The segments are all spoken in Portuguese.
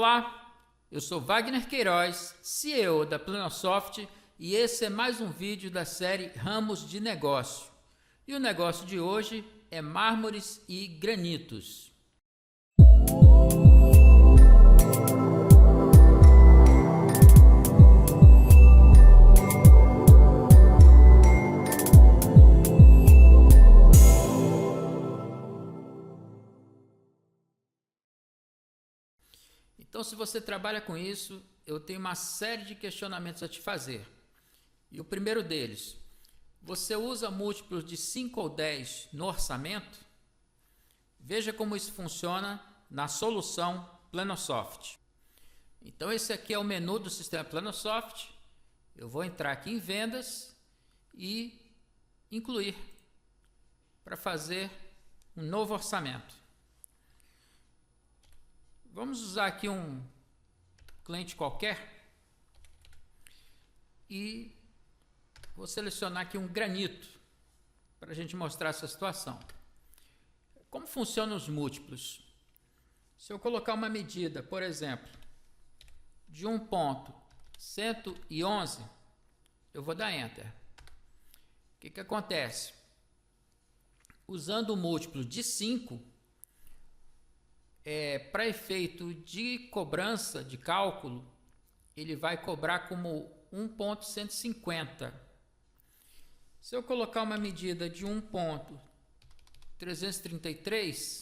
Olá, eu sou Wagner Queiroz, CEO da Plenosoft, e esse é mais um vídeo da série Ramos de Negócio. E o negócio de hoje é mármores e granitos. Então, se você trabalha com isso, eu tenho uma série de questionamentos a te fazer. E o primeiro deles, você usa múltiplos de 5 ou 10 no orçamento? Veja como isso funciona na solução Plenosoft. Então, esse aqui é o menu do sistema Plenosoft. Eu vou entrar aqui em vendas e incluir para fazer um novo orçamento. Vamos usar aqui um cliente qualquer e vou selecionar aqui um granito para a gente mostrar essa situação. Como funcionam os múltiplos? Se eu colocar uma medida, por exemplo, de 1,111, eu vou dar Enter. O que acontece? Usando o múltiplo de 5, para efeito de cobrança, de cálculo, ele vai cobrar como 1,150. Se eu colocar uma medida de 1,333,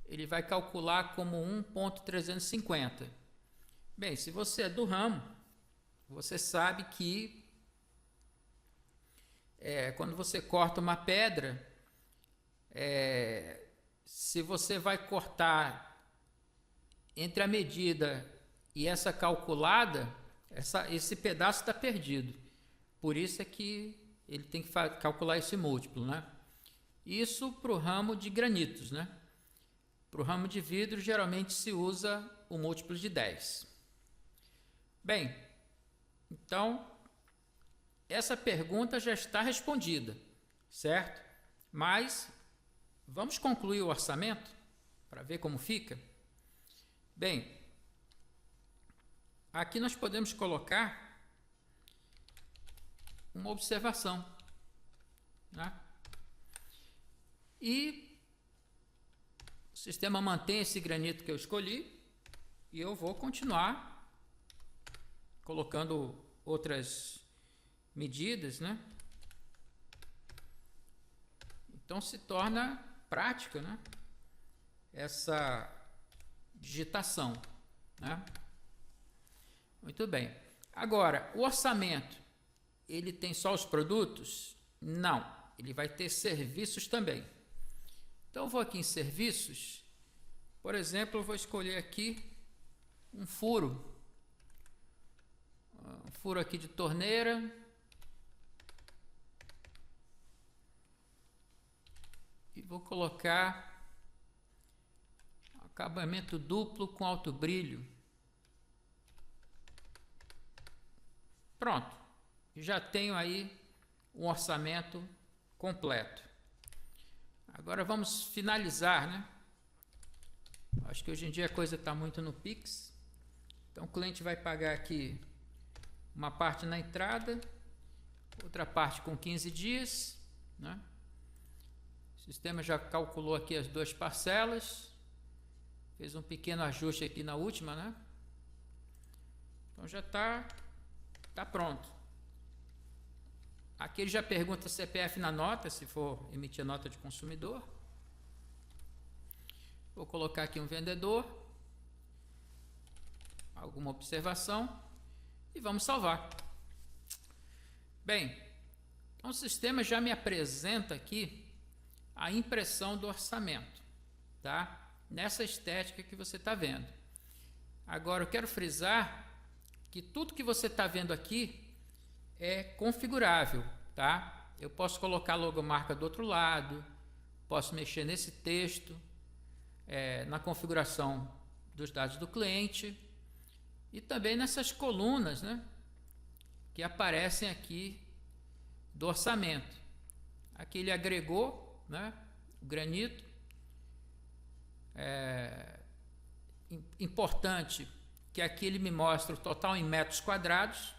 ele vai calcular como 1,350. Bem, se você é do ramo, você sabe que quando você corta uma pedra, se você vai cortar entre a medida e essa calculada, esse pedaço está perdido. Por isso é que ele tem que calcular esse múltiplo, né? Isso para o ramo de granitos, né? Para o ramo de vidro, geralmente se usa o múltiplo de 10. Bem, então, essa pergunta já está respondida, certo? Mas vamos concluir o orçamento para ver como fica? Bem, aqui nós podemos colocar uma observação, né? E o sistema mantém esse granito que eu escolhi e eu vou continuar colocando outras medidas, né? Então se torna prática, né? Essa digitação, né? Muito bem. Agora, o orçamento, ele tem só os produtos? Não, ele vai ter serviços também. Então eu vou aqui em serviços, por exemplo, eu vou escolher aqui um furo aqui de torneira. E vou colocar acabamento duplo com alto brilho. Pronto. Já tenho aí um orçamento completo. Agora vamos finalizar, né? Acho que hoje em dia a coisa está muito no Pix. Então o cliente vai pagar aqui uma parte na entrada, outra parte com 15 dias, né? O sistema já calculou aqui as duas parcelas, fez um pequeno ajuste aqui na última, né? Então já tá pronto. Aqui ele já pergunta CPF na nota, se for emitir a nota de consumidor. Vou colocar aqui um vendedor, alguma observação e vamos salvar. Bem, então o sistema já me apresenta aqui a impressão do orçamento, tá? Nessa estética que você está vendo. Agora eu quero frisar que tudo que você está vendo aqui é configurável, tá? Eu posso colocar a logomarca do outro lado, posso mexer nesse texto, na configuração dos dados do cliente e também nessas colunas, né, que aparecem aqui do orçamento. Aqui ele agregou, né, o granito, importante que aqui ele me mostra o total em metros quadrados,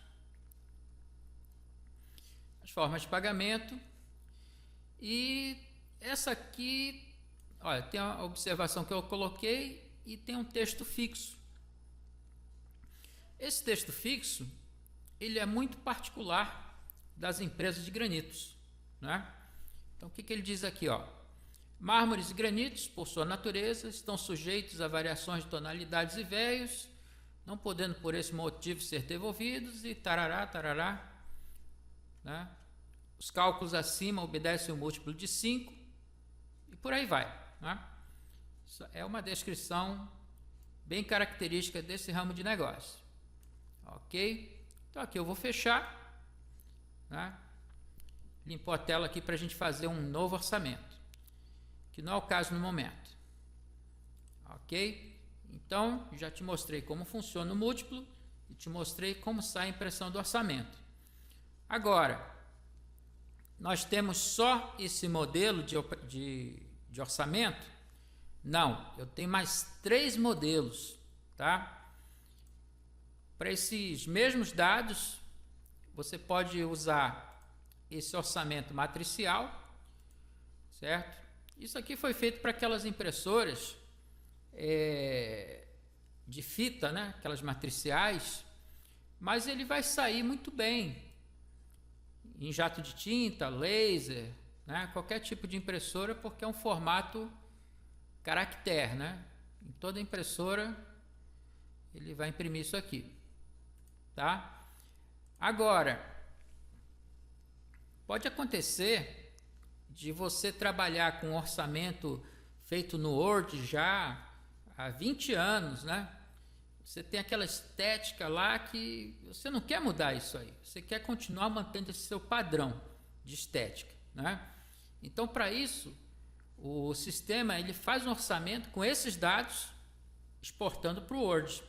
as formas de pagamento, e essa aqui, olha, tem a observação que eu coloquei e tem um texto fixo. Esse texto fixo, ele é muito particular das empresas de granitos, né? Então, o que ele diz aqui, ó? Mármores e granitos, por sua natureza, estão sujeitos a variações de tonalidades e veios, não podendo por esse motivo ser devolvidos, e tarará, tarará, né? Os cálculos acima obedecem o múltiplo de 5 e por aí vai, né? Isso é uma descrição bem característica desse ramo de negócio. Ok? Então aqui eu vou fechar, né? Limpou a tela aqui para a gente fazer um novo orçamento, que não é o caso no momento. Ok? Então, já te mostrei como funciona o múltiplo e te mostrei como sai a impressão do orçamento. Agora, nós temos só esse modelo de orçamento? Não, eu tenho mais 3 modelos, tá? Para esses mesmos dados, você pode usar esse orçamento matricial, certo? Isso aqui foi feito para aquelas impressoras de fita, né? Aquelas matriciais, mas ele vai sair muito bem em jato de tinta, laser, né? Qualquer tipo de impressora, porque é um formato caractere, né? Em toda impressora ele vai imprimir isso aqui, tá? Agora, pode acontecer de você trabalhar com um orçamento feito no Word já há 20 anos, né? Você tem aquela estética lá que você não quer mudar isso aí. Você quer continuar mantendo esse seu padrão de estética, né? Então, para isso, o sistema ele faz um orçamento com esses dados, exportando para o Word.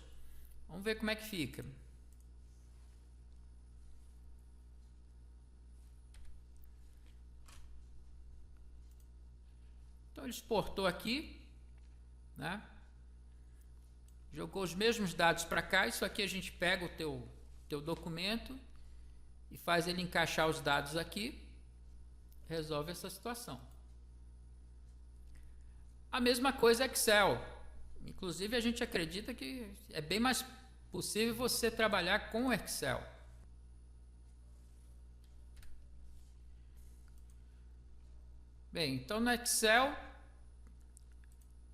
Vamos ver como é que fica. Então, ele exportou aqui, né? Jogou os mesmos dados para cá. Isso aqui a gente pega o teu documento e faz ele encaixar os dados aqui, resolve essa situação. A mesma coisa Excel. Inclusive a gente acredita que é bem mais possível você trabalhar com Excel. Bem, então no Excel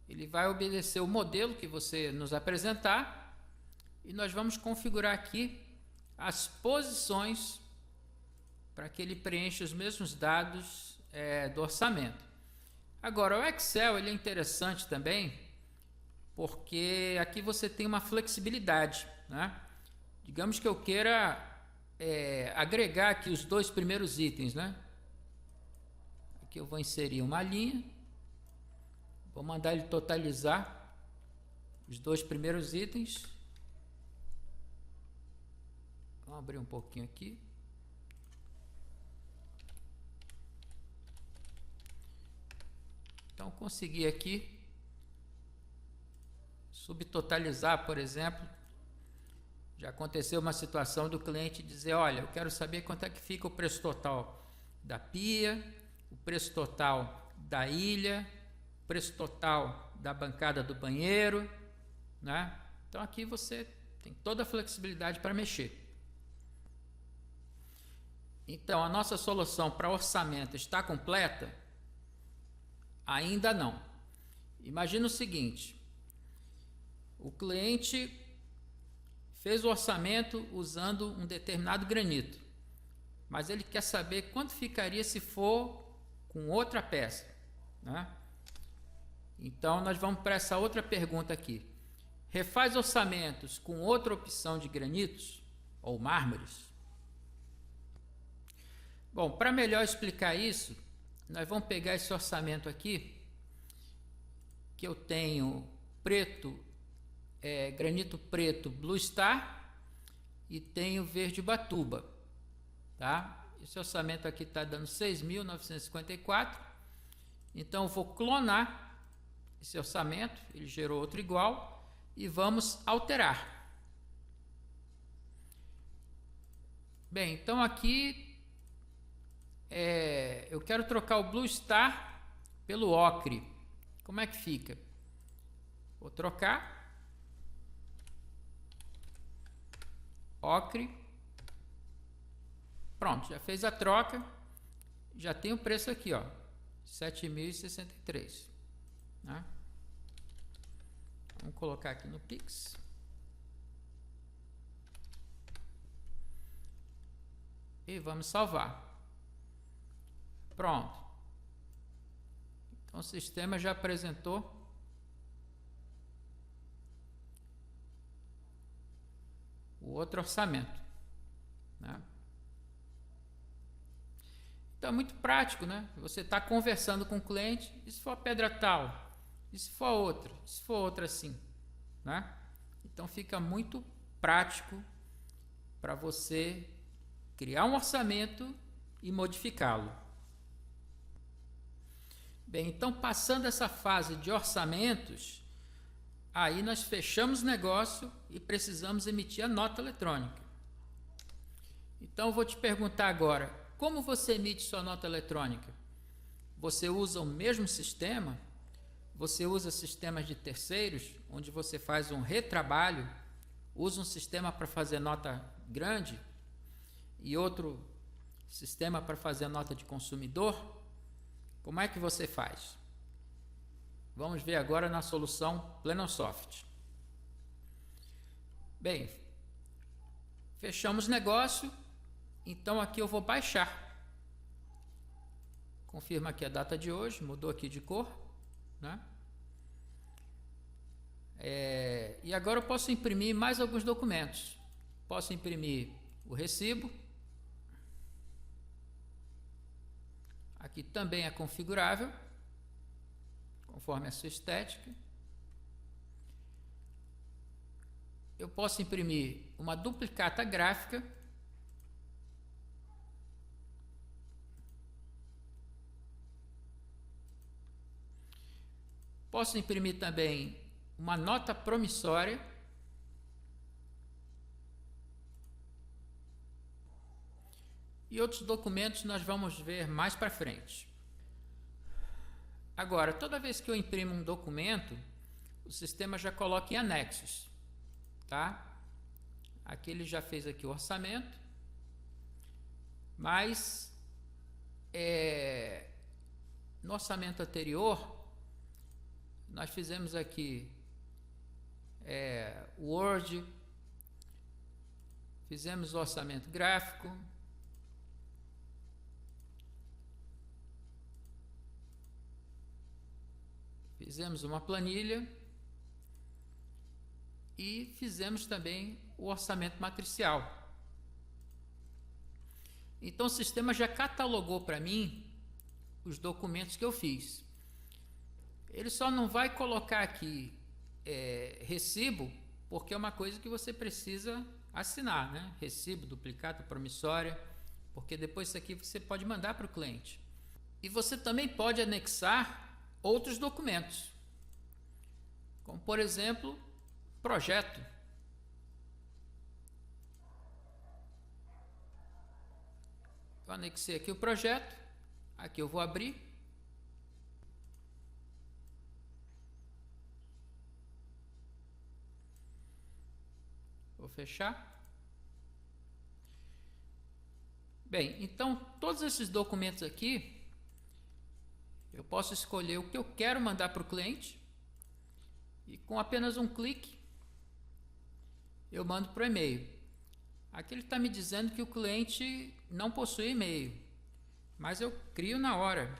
ele vai obedecer o modelo que você nos apresentar e nós vamos configurar aqui as posições para que ele preencha os mesmos dados do orçamento. Agora, o Excel ele é interessante também porque aqui você tem uma flexibilidade, né? Digamos que eu queira agregar aqui os 2 primeiros itens, né? Aqui eu vou inserir uma linha. Vou mandar ele totalizar os 2 primeiros itens. Vamos abrir um pouquinho aqui. Então, consegui aqui subtotalizar, por exemplo. Já aconteceu uma situação do cliente dizer, olha, eu quero saber quanto é que fica o preço total da pia, o preço total da ilha, preço total da bancada do banheiro, né? Então aqui você tem toda a flexibilidade para mexer. Então a nossa solução para orçamento está completa? Ainda não. Imagina o seguinte: o cliente fez o orçamento usando um determinado granito, mas ele quer saber quanto ficaria se for com outra peça, né? Então, nós vamos para essa outra pergunta aqui. Refaz orçamentos com outra opção de granitos ou mármores? Bom, para melhor explicar isso, nós vamos pegar esse orçamento aqui, que eu tenho preto, granito preto Blue Star e tenho verde Batuba, tá? Esse orçamento aqui está dando 6.954. Então, eu vou clonar esse orçamento, ele gerou outro igual, e vamos alterar. Bem, então aqui eu quero trocar o Blue Star pelo ocre. Como é que fica? Vou trocar. Ocre. Pronto, já fez a troca. Já tem o preço aqui, ó, 7.063, né? Vamos colocar aqui no Pix. E vamos salvar. Pronto. Então o sistema já apresentou o outro orçamento, né? Então é muito prático, né? Você está conversando com o cliente, e se for a pedra tal, e se for outra, e se for outra assim, né? Então fica muito prático para você criar um orçamento e modificá-lo. Bem, então passando essa fase de orçamentos, aí nós fechamos o negócio e precisamos emitir a nota eletrônica. Então eu vou te perguntar agora, como você emite sua nota eletrônica? Você usa o mesmo sistema? Você usa sistemas de terceiros, onde você faz um retrabalho, usa um sistema para fazer nota grande e outro sistema para fazer nota de consumidor? Como é que você faz? Vamos ver agora na solução Plenosoft. Bem, fechamos o negócio, então aqui eu vou baixar. Confirma aqui a data de hoje, mudou aqui de cor, né? E agora eu posso imprimir mais alguns documentos. Posso imprimir o recibo. Aqui também é configurável, conforme a sua estética. Eu posso imprimir uma duplicata gráfica. Posso imprimir também uma nota promissória. E outros documentos nós vamos ver mais para frente. Agora, toda vez que eu imprimo um documento, o sistema já coloca em anexos, tá? Aqui ele já fez aqui o orçamento, mas no orçamento anterior nós fizemos aqui Word, fizemos o orçamento gráfico, fizemos uma planilha e fizemos também o orçamento matricial. Então o sistema já catalogou para mim os documentos que eu fiz. Ele só não vai colocar aqui recibo, porque é uma coisa que você precisa assinar, né? Recibo, duplicata, promissória, porque depois isso aqui você pode mandar para o cliente. E você também pode anexar outros documentos, como por exemplo, projeto. Eu anexei aqui o projeto, aqui eu vou abrir. Vou fechar. Bem, então todos esses documentos aqui, eu posso escolher o que eu quero mandar para o cliente e com apenas um clique eu mando para o e-mail. Aqui ele está me dizendo que o cliente não possui e-mail, mas eu crio na hora.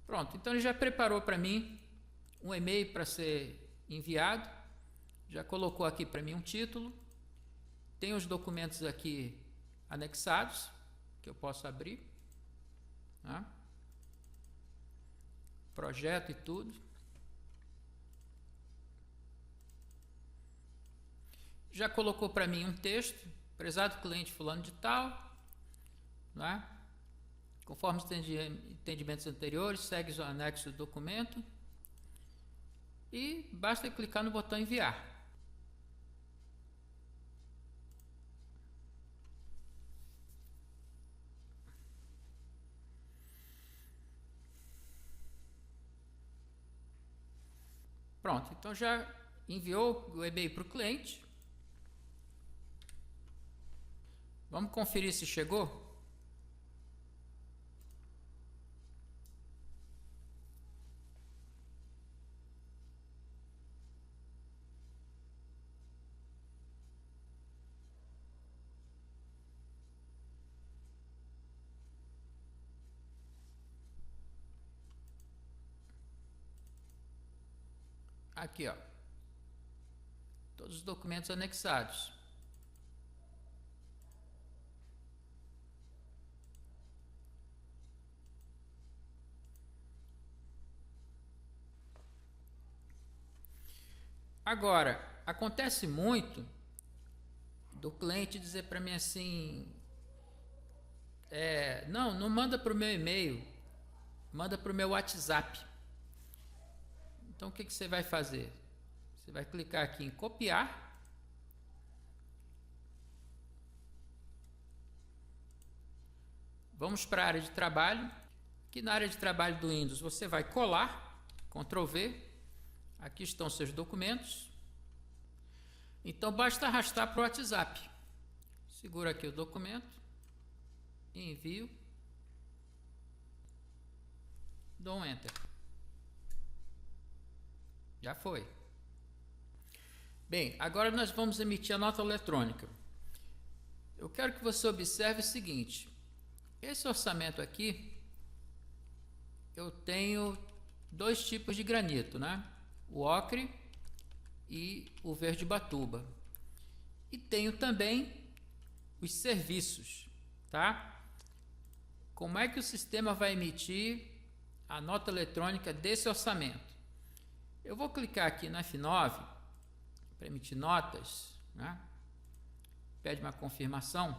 Pronto, então ele já preparou para mim um e-mail para ser enviado. Já colocou aqui para mim um título, tem os documentos aqui anexados, que eu posso abrir, né? Projeto e tudo. Já colocou para mim um texto, prezado cliente fulano de tal, não é? Conforme os entendimentos anteriores, segue o anexo do documento e basta clicar no botão enviar. Pronto, então já enviou o e-mail para o cliente. Vamos conferir se chegou. Aqui, ó, todos os documentos anexados. Agora, acontece muito do cliente dizer para mim assim, não manda para o meu e-mail, manda para o meu WhatsApp. Então, o que você vai fazer? Você vai clicar aqui em copiar. Vamos para a área de trabalho. Aqui na área de trabalho do Windows, você vai colar, Ctrl V. Aqui estão seus documentos. Então, basta arrastar para o WhatsApp. Segura aqui o documento. Envio. Dou um Enter. Já foi. Bem, agora nós vamos emitir a nota eletrônica. Eu quero que você observe o seguinte. Esse orçamento aqui, eu tenho dois tipos de granito, né? O ocre e o verde batuba. E tenho também os serviços, tá? Como é que o sistema vai emitir a nota eletrônica desse orçamento? Eu vou clicar aqui na F9 para emitir notas, né? Pede uma confirmação.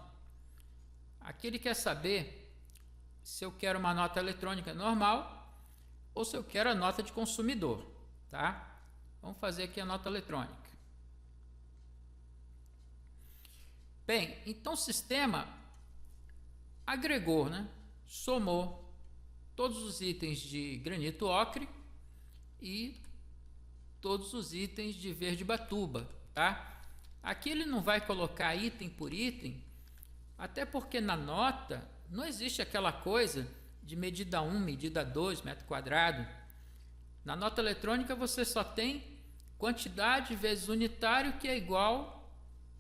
Aqui ele quer saber se eu quero uma nota eletrônica normal ou se eu quero a nota de consumidor, tá? Vamos fazer aqui a nota eletrônica. Bem, então o sistema agregou, né? Somou todos os itens de granito ocre e todos os itens de verde batuba, tá? Aqui ele não vai colocar item por item, até porque na nota não existe aquela coisa de medida 1, medida 2, metro quadrado. Na nota eletrônica você só tem quantidade vezes unitário, que é igual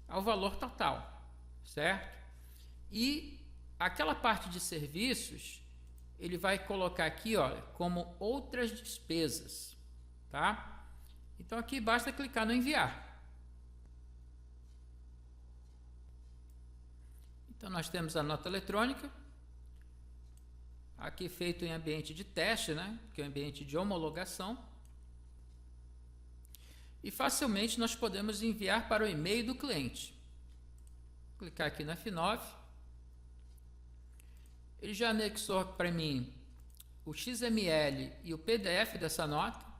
ao valor total, certo? E aquela parte de serviços, ele vai colocar aqui, olha, como outras despesas, tá? Então aqui basta clicar no enviar. Então nós temos a nota eletrônica, aqui feito em ambiente de teste, né? Que é o ambiente de homologação. E facilmente nós podemos enviar para o e-mail do cliente. Vou clicar aqui na F9. Ele já anexou para mim o XML e o PDF dessa nota.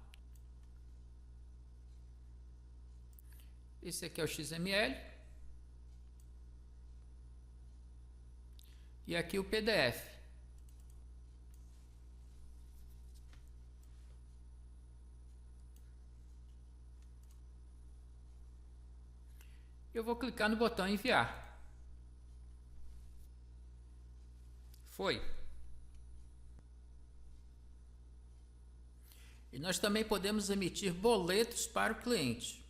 Esse aqui é o XML. E aqui o PDF. Eu vou clicar no botão enviar. Foi. E nós também podemos emitir boletos para o cliente.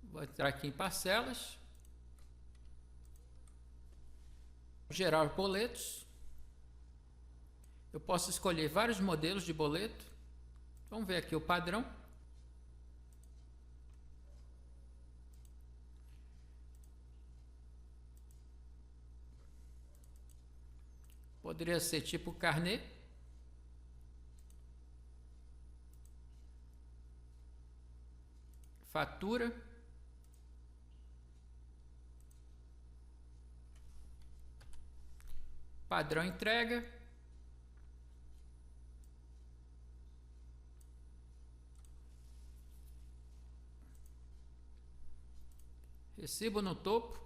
Vou entrar aqui em parcelas. Gerar boletos. Eu posso escolher vários modelos de boleto. Vamos ver aqui o padrão. Poderia ser tipo carnê. Fatura. Padrão entrega. Recibo no topo.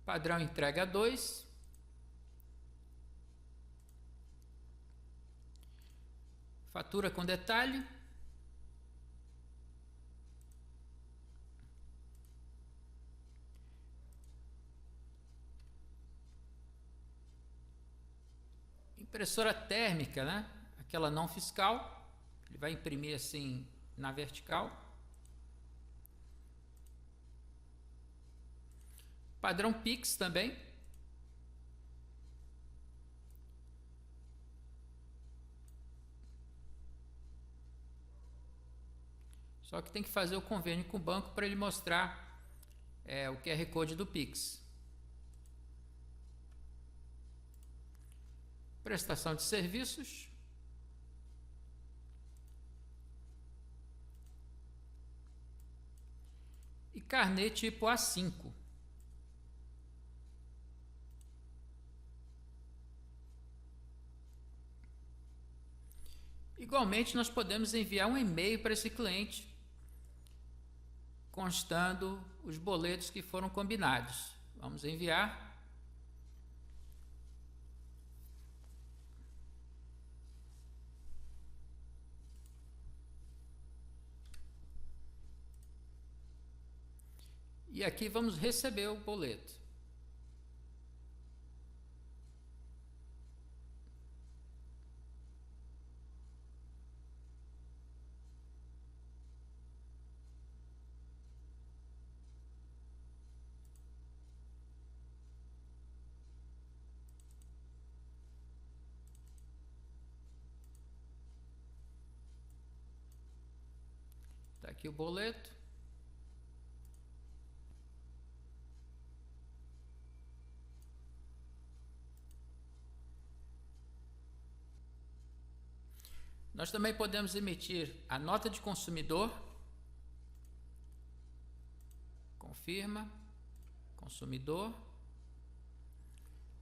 Padrão entrega 2. Fatura com detalhe. Impressora térmica, né? Aquela não fiscal. Ele vai imprimir assim na vertical. Padrão Pix também. Só que tem que fazer o convênio com o banco para ele mostrar o QR Code do Pix. Prestação de serviços. E carnê tipo A5. Igualmente, nós podemos enviar um e-mail para esse cliente constando os boletos que foram combinados. Vamos enviar. E aqui vamos receber o boleto. Está aqui o boleto. Nós também podemos emitir a nota de consumidor. Confirma. Consumidor.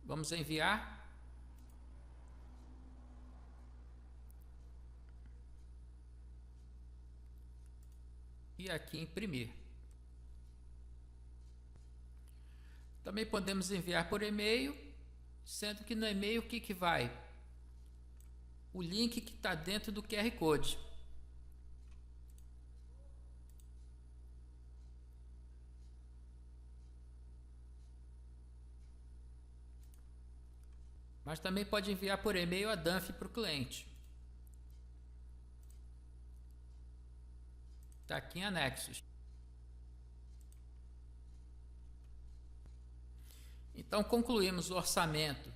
Vamos enviar. E aqui imprimir. Também podemos enviar por e-mail, sendo que no e-mail o que vai? O link que está dentro do QR Code. Mas também pode enviar por e-mail a DANF para o cliente. Está aqui em anexos. Então concluímos o orçamento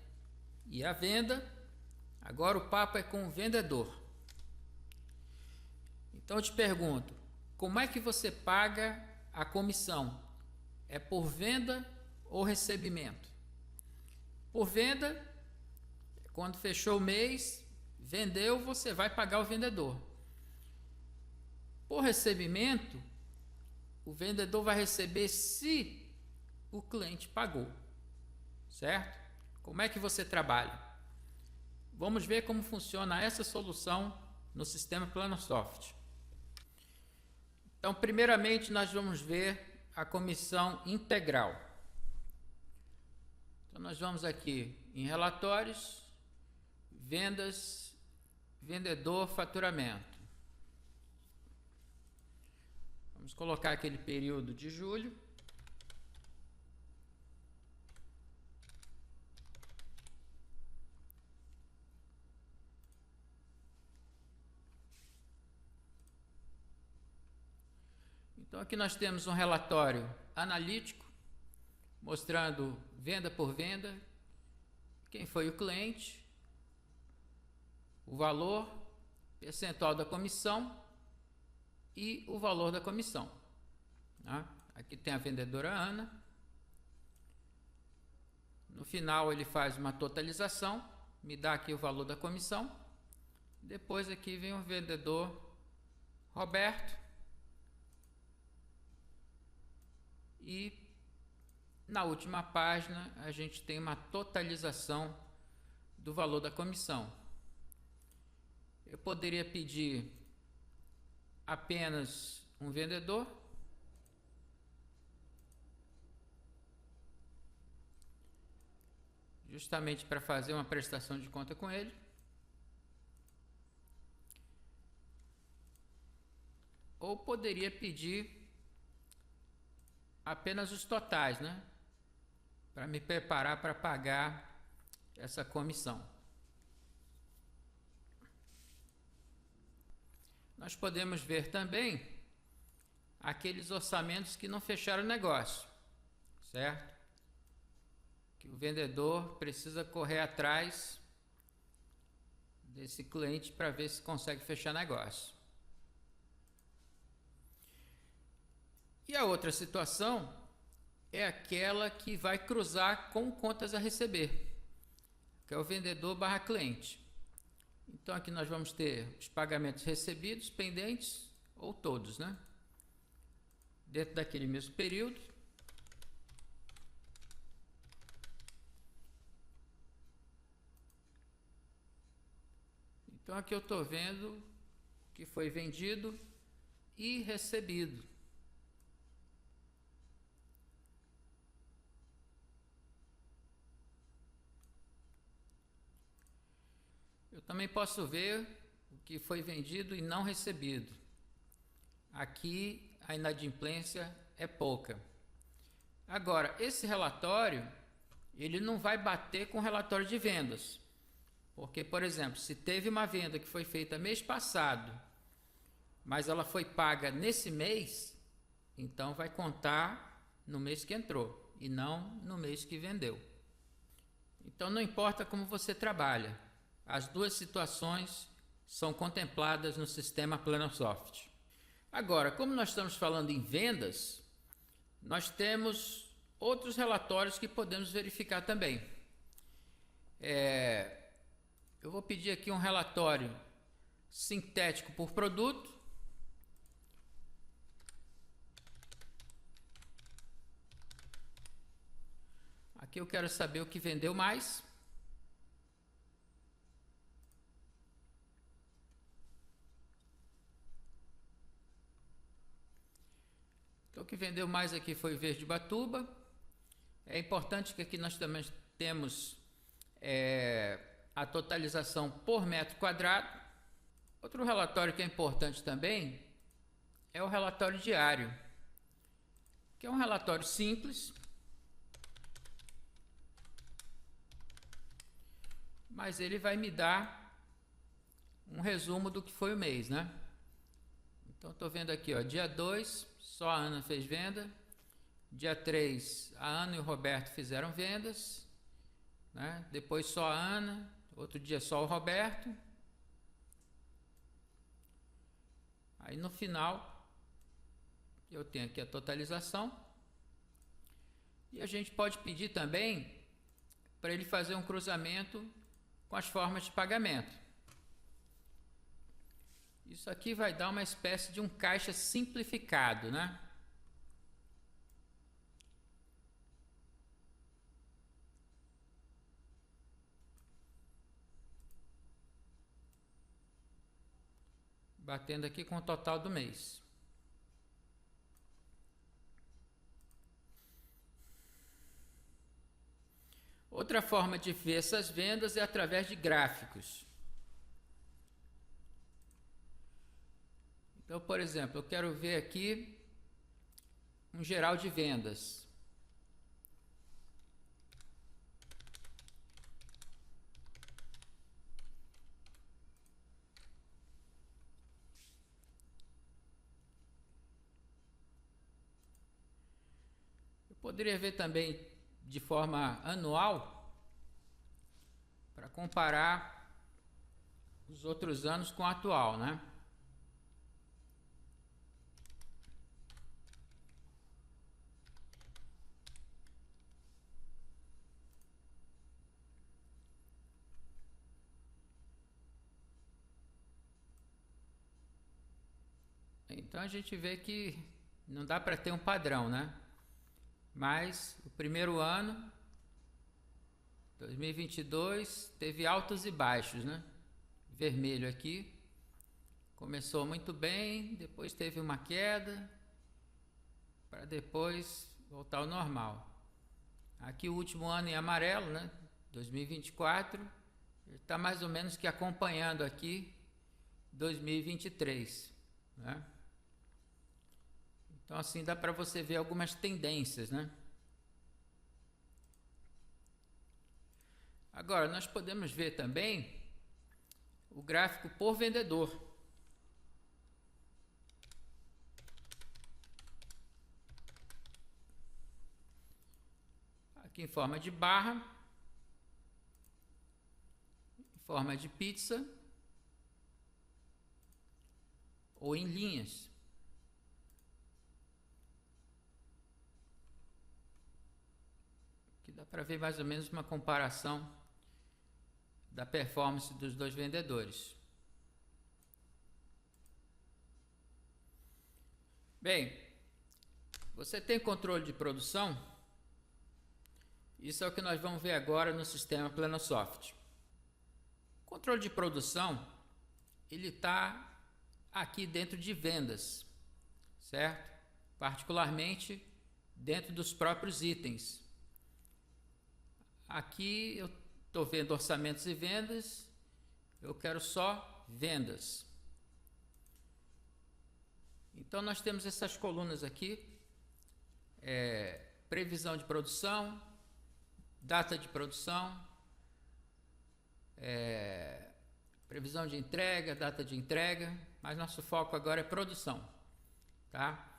e a venda. Agora o papo é com o vendedor. Então eu te pergunto, como é que você paga a comissão? É por venda ou recebimento? Por venda, quando fechou o mês, vendeu, você vai pagar o vendedor. Por recebimento, o vendedor vai receber se o cliente pagou, certo? Como é que você trabalha? Vamos ver como funciona essa solução no sistema Planosoft. Então, primeiramente, nós vamos ver a comissão integral. Então, nós vamos aqui em relatórios, vendas, vendedor, faturamento. Vamos colocar aquele período de julho. Então aqui nós temos um relatório analítico, mostrando venda por venda, quem foi o cliente, o valor, percentual da comissão e o valor da comissão. Aqui tem a vendedora Ana. No final ele faz uma totalização, me dá aqui o valor da comissão. Depois aqui vem o vendedor Roberto. e na última página a gente tem uma totalização do valor da comissão. Eu poderia pedir apenas um vendedor, justamente para fazer uma prestação de conta com ele. Ou poderia pedir apenas os totais, né? Para me preparar para pagar essa comissão. Nós podemos ver também aqueles orçamentos que não fecharam o negócio, certo? Que o vendedor precisa correr atrás desse cliente para ver se consegue fechar negócio. E a outra situação é aquela que vai cruzar com contas a receber, que é o vendedor barra cliente. Então aqui nós vamos ter os pagamentos recebidos, pendentes ou todos, né? Dentro daquele mesmo período. Então aqui eu estou vendo que foi vendido e recebido. Eu também posso ver o que foi vendido e não recebido. Aqui a inadimplência é pouca. Agora, esse relatório, ele não vai bater com o relatório de vendas. Porque, por exemplo, se teve uma venda que foi feita mês passado, mas ela foi paga nesse mês, então vai contar no mês que entrou e não no mês que vendeu. Então não importa como você trabalha, as duas situações são contempladas no sistema Planosoft. Agora, como nós estamos falando em vendas, nós temos outros relatórios que podemos verificar também. Eu vou pedir aqui um relatório sintético por produto. Aqui eu quero saber o que vendeu mais. Então, o que vendeu mais aqui foi Verdibatuba. É importante que aqui nós também temos a totalização por metro quadrado. Outro relatório que é importante também é o relatório diário, que é um relatório simples, mas ele vai me dar um resumo do que foi o mês, né? Então, estou vendo aqui, ó, dia 2, só a Ana fez venda. Dia 3, a Ana e o Roberto fizeram vendas, né? Depois só a Ana, outro dia só o Roberto. Aí no final, eu tenho aqui a totalização. E a gente pode pedir também para ele fazer um cruzamento com as formas de pagamento. Isso aqui vai dar uma espécie de um caixa simplificado, né? Batendo aqui com o total do mês. Outra forma de ver essas vendas é através de gráficos. Então, por exemplo, eu quero ver aqui um geral de vendas. Eu poderia ver também de forma anual para comparar os outros anos com o atual, né? Então a gente vê que não dá para ter um padrão, né? mas o primeiro ano, 2022, teve altos e baixos, né? Vermelho aqui, começou muito bem, depois teve uma queda, para depois voltar ao normal. Aqui o último ano em amarelo, né? 2024, está mais ou menos que acompanhando aqui 2023, né? Então assim dá para você ver algumas tendências, né? Agora nós podemos ver também o gráfico por vendedor. Aqui em forma de barra, em forma de pizza ou em linhas. Aqui dá para ver mais ou menos uma comparação da performance dos dois vendedores. Bem, você tem controle de produção? Isso é o que nós vamos ver agora no sistema Plenosoft. O controle de produção, ele está aqui dentro de vendas, certo? Particularmente dentro dos próprios itens. Aqui eu estou vendo orçamentos e vendas, eu quero só vendas. Então nós temos essas colunas aqui, previsão de produção, data de produção, previsão de entrega, data de entrega, mas nosso foco agora é produção, tá?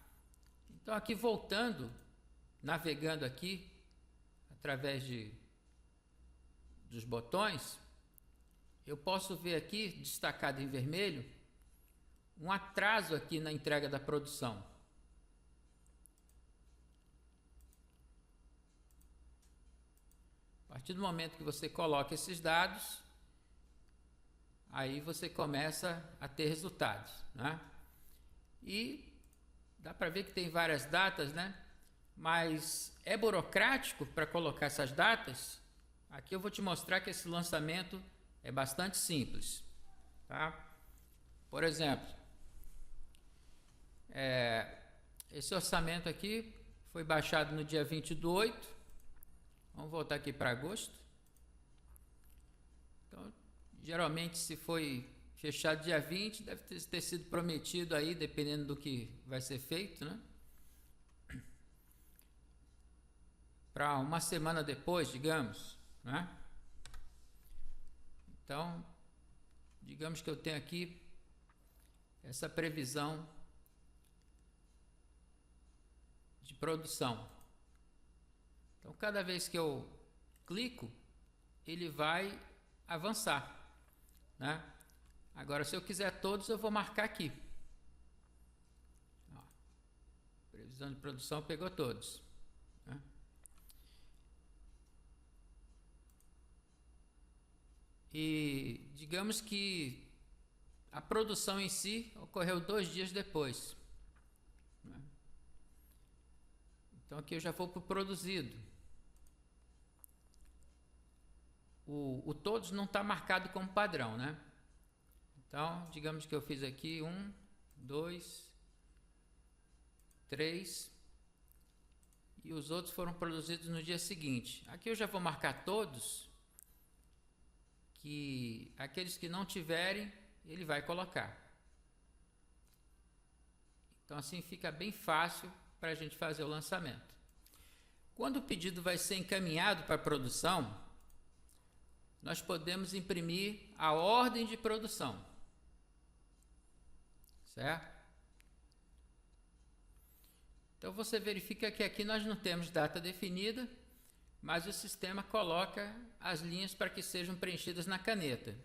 Então aqui voltando, navegando aqui, através dos botões, eu posso ver aqui, destacado em vermelho, um atraso aqui na entrega da produção. A partir do momento que você coloca esses dados, aí você começa a ter resultados, né? E dá para ver que tem várias datas, né? Mas é burocrático para colocar essas datas. Aqui eu vou te mostrar que esse lançamento é bastante simples, tá? Por exemplo, esse orçamento aqui foi baixado no dia 20/8. Vamos voltar aqui para agosto. Então, geralmente, se foi fechado dia 20, deve ter sido prometido aí, dependendo do que vai ser feito, né? Para uma semana depois, digamos, né? Então, digamos que eu tenho aqui essa previsão de produção. Então, cada vez que eu clico, ele vai avançar, né? Agora, se eu quiser todos, eu vou marcar aqui. Ó, previsão de produção pegou todos, né? E digamos que a produção em si ocorreu 2 dias depois, né? Então aqui eu já vou para o produzido. O todos não está marcado como padrão, né? Então, digamos que eu fiz aqui 1, 2, 3 e os outros foram produzidos no dia seguinte. Aqui eu já vou marcar todos, que aqueles que não tiverem, ele vai colocar. Então assim fica bem fácil para a gente fazer o lançamento. Quando o pedido vai ser encaminhado para a produção, nós podemos imprimir a ordem de produção, certo? Então você verifica que aqui nós não temos data definida, mas o sistema coloca as linhas para que sejam preenchidas na caneta.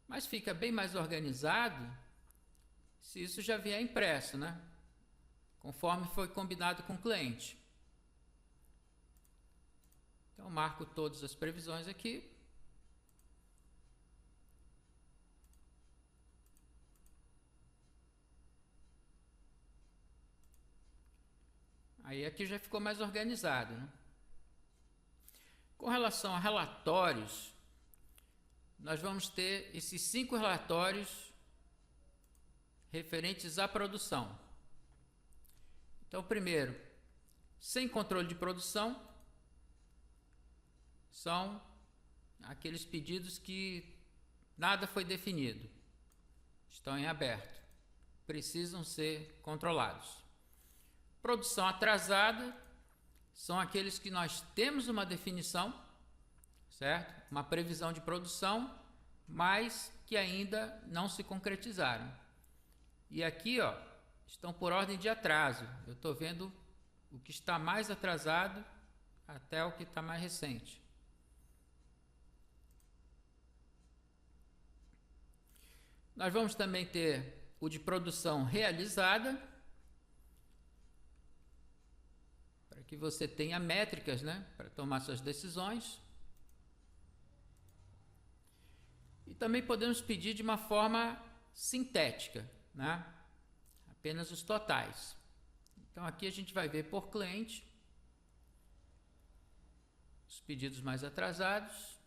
Mas fica bem mais organizado se isso já vier impresso, né? Conforme foi combinado com o cliente. Então, marco todas as previsões aqui. Aí aqui já ficou mais organizado, né? Com relação a relatórios, nós vamos ter esses 5 relatórios referentes à produção. Então, primeiro, sem controle de produção, são aqueles pedidos que nada foi definido, estão em aberto, precisam ser controlados. Produção atrasada são aqueles que nós temos uma definição, certo? Uma previsão de produção, mas que ainda não se concretizaram. E aqui, ó, estão por ordem de atraso. Eu estou vendo o que está mais atrasado até o que está mais recente. Nós vamos também ter o de produção realizada, para que você tenha métricas, né, para tomar suas decisões. E também podemos pedir de uma forma sintética, né, apenas os totais. Então aqui a gente vai ver por cliente os pedidos mais atrasados.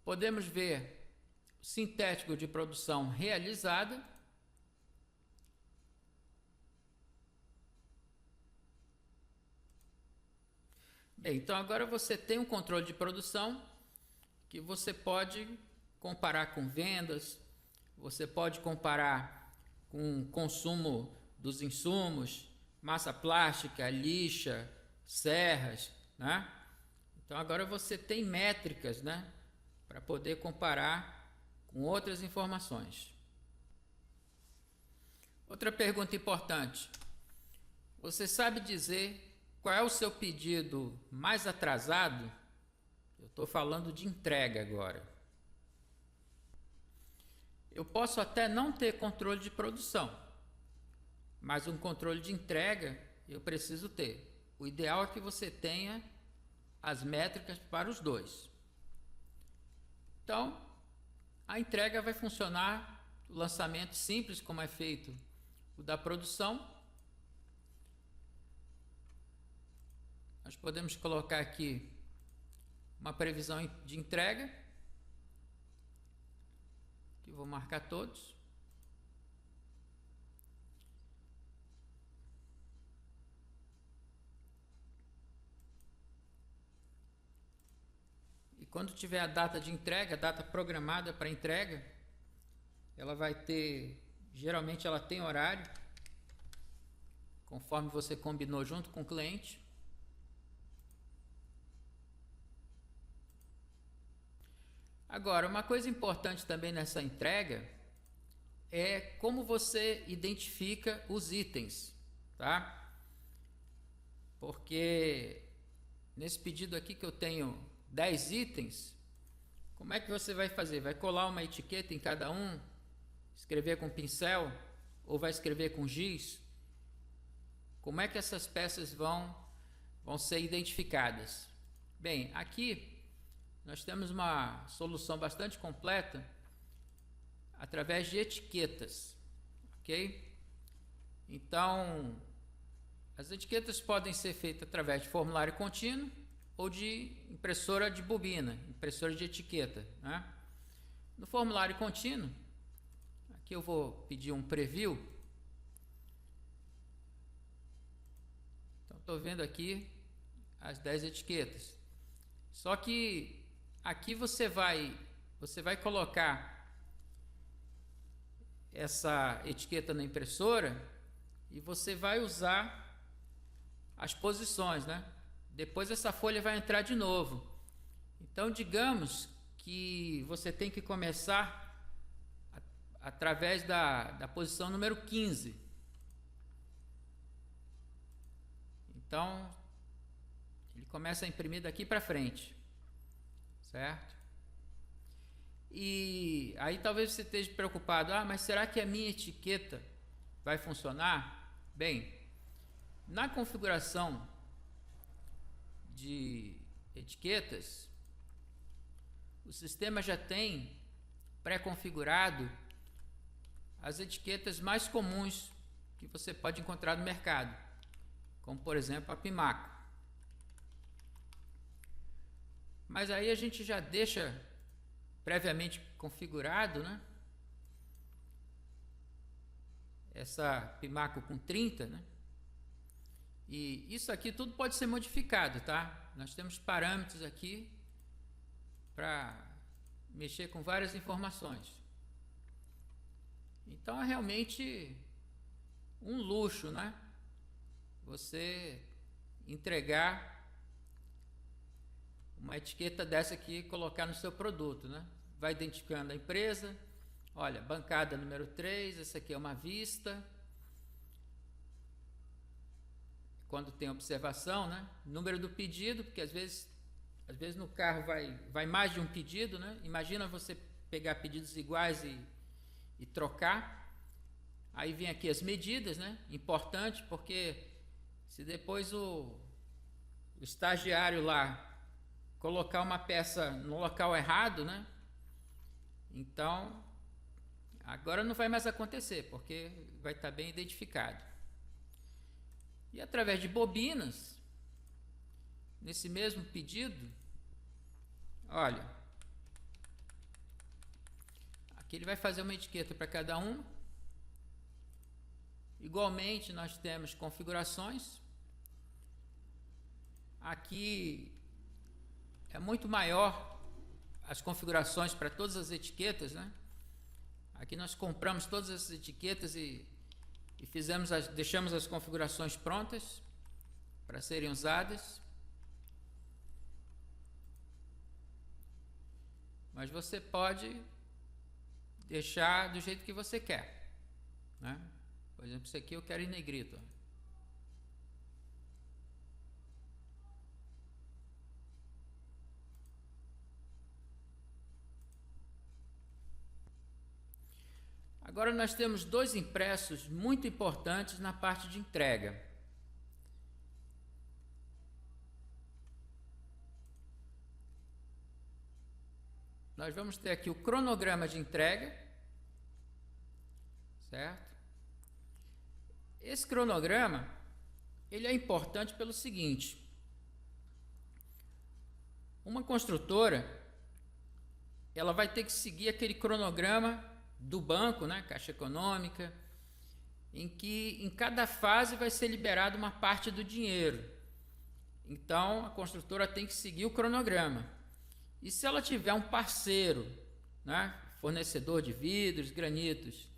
Podemos ver sintético de produção realizada. Bem, então agora você tem um controle de produção que você pode comparar com vendas, você pode comparar com o consumo dos insumos, massa plástica, lixa, serras, né? Então agora você tem métricas, né, para poder comparar com outras informações. Outra pergunta importante: você sabe dizer qual é o seu pedido mais atrasado? Eu estou falando de entrega agora. Eu posso até não ter controle de produção, mas um controle de entrega eu preciso ter. O ideal é que você tenha as métricas para os dois. Então, a entrega vai funcionar, o lançamento simples, como é feito o da produção. Nós podemos colocar aqui uma previsão de entrega, que eu vou marcar todos. E quando tiver a data de entrega, a data programada para entrega, ela vai ter, geralmente ela tem horário, conforme você combinou junto com o cliente. Agora, uma coisa importante também nessa entrega é como você identifica os itens, tá? Porque nesse pedido aqui que eu tenho 10 itens, como é que você vai fazer? Vai colar uma etiqueta em cada um, escrever com pincel ou vai escrever com giz? Como é que essas peças vão ser identificadas? Bem, aqui nós temos uma solução bastante completa através de etiquetas, ok? Então, as etiquetas podem ser feitas através de formulário contínuo ou de impressora de bobina, impressora de etiqueta, né? No formulário contínuo, aqui eu vou pedir um preview. Então, estou vendo aqui as 10 etiquetas. Só que aqui você vai colocar essa etiqueta na impressora e você vai usar as posições, né? Depois essa folha vai entrar de novo. Então, digamos que você tem que começar através da posição número 15. Então, ele começa a imprimir daqui para frente, certo? E aí talvez você esteja preocupado, mas será que a minha etiqueta vai funcionar? Bem, na configuração de etiquetas, o sistema já tem pré-configurado as etiquetas mais comuns que você pode encontrar no mercado. como por exemplo a Pimaco. Mas aí a gente já deixa previamente configurado, né? Essa Pimaco com 30, né? E isso aqui tudo pode ser modificado, tá? Nós temos parâmetros aqui para mexer com várias informações. Então é realmente um luxo, né? Você entregar uma etiqueta dessa aqui e colocar no seu produto, né? Vai identificando a empresa. Olha, bancada número 3, essa aqui é uma vista. Quando tem observação, né? Número do pedido, porque às vezes no carro vai mais de um pedido, né? Imagina você pegar pedidos iguais e trocar. Aí vem aqui as medidas, né? Importante, porque se depois o estagiário lá colocar uma peça no local errado, né? Então, agora não vai mais acontecer, porque vai estar bem identificado. E através de bobinas, nesse mesmo pedido, olha, aqui ele vai fazer uma etiqueta para cada um. Igualmente, nós temos configurações. Aqui é muito maior as configurações para todas as etiquetas, né? Aqui nós compramos todas essas etiquetas e deixamos as configurações prontas para serem usadas. Mas você pode deixar do jeito que você quer, né? Por exemplo, isso aqui eu quero em negrito. Agora nós temos dois impressos muito importantes na parte de entrega. Nós vamos ter aqui o cronograma de entrega, certo? Esse cronograma, ele é importante pelo seguinte: uma construtora, ela vai ter que seguir aquele cronograma do banco, né, Caixa Econômica, em que em cada fase vai ser liberada uma parte do dinheiro. Então, a construtora tem que seguir o cronograma. E se ela tiver um parceiro, né, fornecedor de vidros, granitos,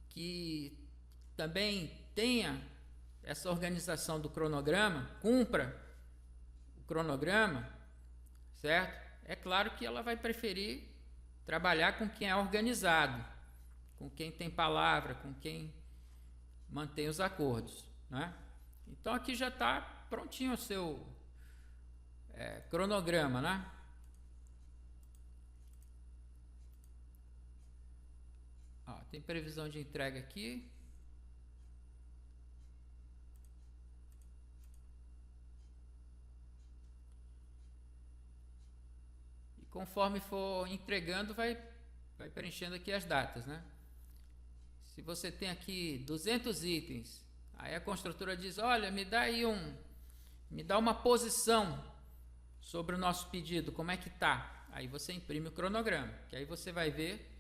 que também tenha essa organização do cronograma, cumpra o cronograma, certo? É claro que ela vai preferir trabalhar com quem é organizado, com quem tem palavra, com quem mantém os acordos, né? Então aqui já está prontinho o seu cronograma, né? Ó, tem previsão de entrega aqui. Conforme for entregando, vai preenchendo aqui as datas, né? Se você tem aqui 200 itens, aí a construtora diz: olha, me dá uma posição sobre o nosso pedido, como é que tá? Aí você imprime o cronograma, que aí você vai ver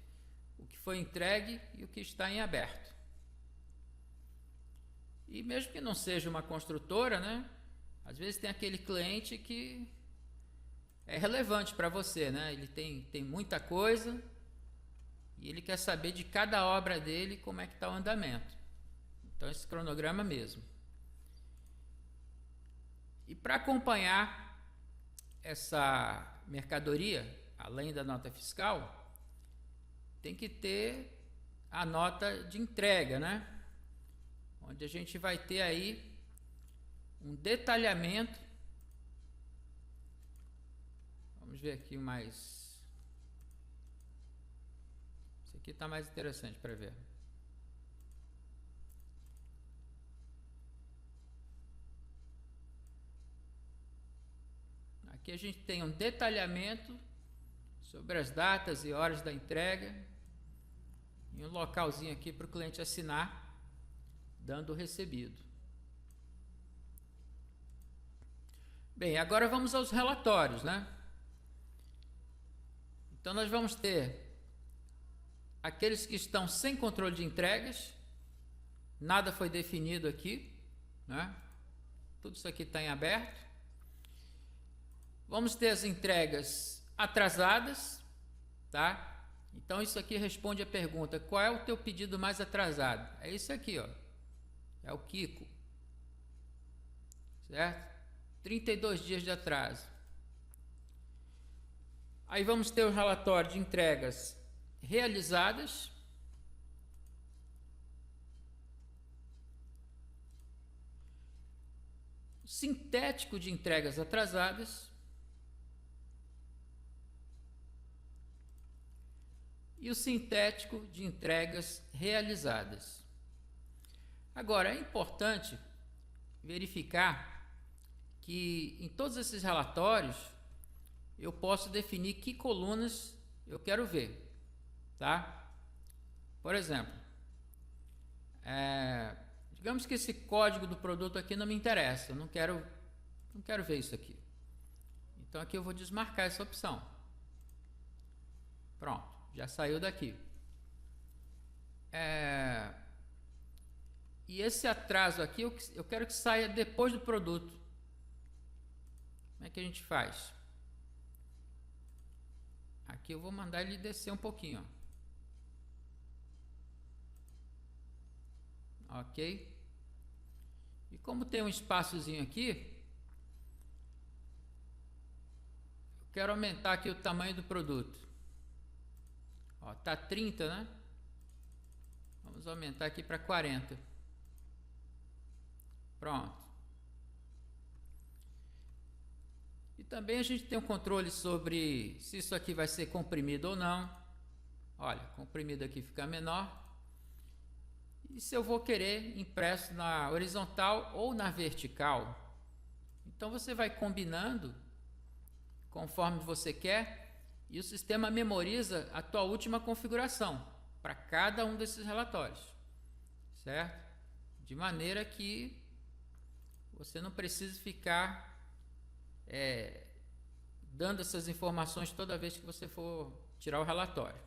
o que foi entregue e o que está em aberto. E mesmo que não seja uma construtora, né? Às vezes tem aquele cliente que é relevante para você, né? Ele tem muita coisa e ele quer saber de cada obra dele como é que está o andamento. Então esse cronograma mesmo. E para acompanhar essa mercadoria, além da nota fiscal, tem que ter a nota de entrega, né? Onde a gente vai ter aí um detalhamento. Vamos ver aqui mais. Esse aqui está mais interessante para ver. Aqui a gente tem um detalhamento sobre as datas e horas da entrega e um localzinho aqui para o cliente assinar, dando o recebido. Bem, agora vamos aos relatórios, né? Então nós vamos ter aqueles que estão sem controle de entregas, nada foi definido aqui, né? Tudo isso aqui está em aberto. Vamos ter as entregas atrasadas, tá? Então isso aqui responde a pergunta: qual é o teu pedido mais atrasado? É isso aqui, ó. É o Kiko. Certo? 32 dias de atraso. Aí vamos ter o relatório de entregas realizadas. Sintético de entregas atrasadas. E o sintético de entregas realizadas. Agora, é importante verificar que em todos esses relatórios eu posso definir que colunas eu quero ver, tá? Por exemplo, digamos que esse código do produto aqui não me interessa, eu não quero ver isso aqui. Então aqui eu vou desmarcar essa opção. Pronto, já saiu daqui. E esse atraso aqui eu quero que saia depois do produto. Como é que a gente faz? Aqui eu vou mandar ele descer um pouquinho, ó. Ok? E como tem um espaçozinho aqui, eu quero aumentar aqui o tamanho do produto. Ó, tá 30, né? Vamos aumentar aqui para 40. Pronto. E também a gente tem um controle sobre se isso aqui vai ser comprimido ou não. Olha, comprimido aqui fica menor. E se eu vou querer impresso na horizontal ou na vertical. Então você vai combinando conforme você quer e o sistema memoriza a tua última configuração para cada um desses relatórios, certo? De maneira que você não precise ficar dando essas informações toda vez que você for tirar o relatório.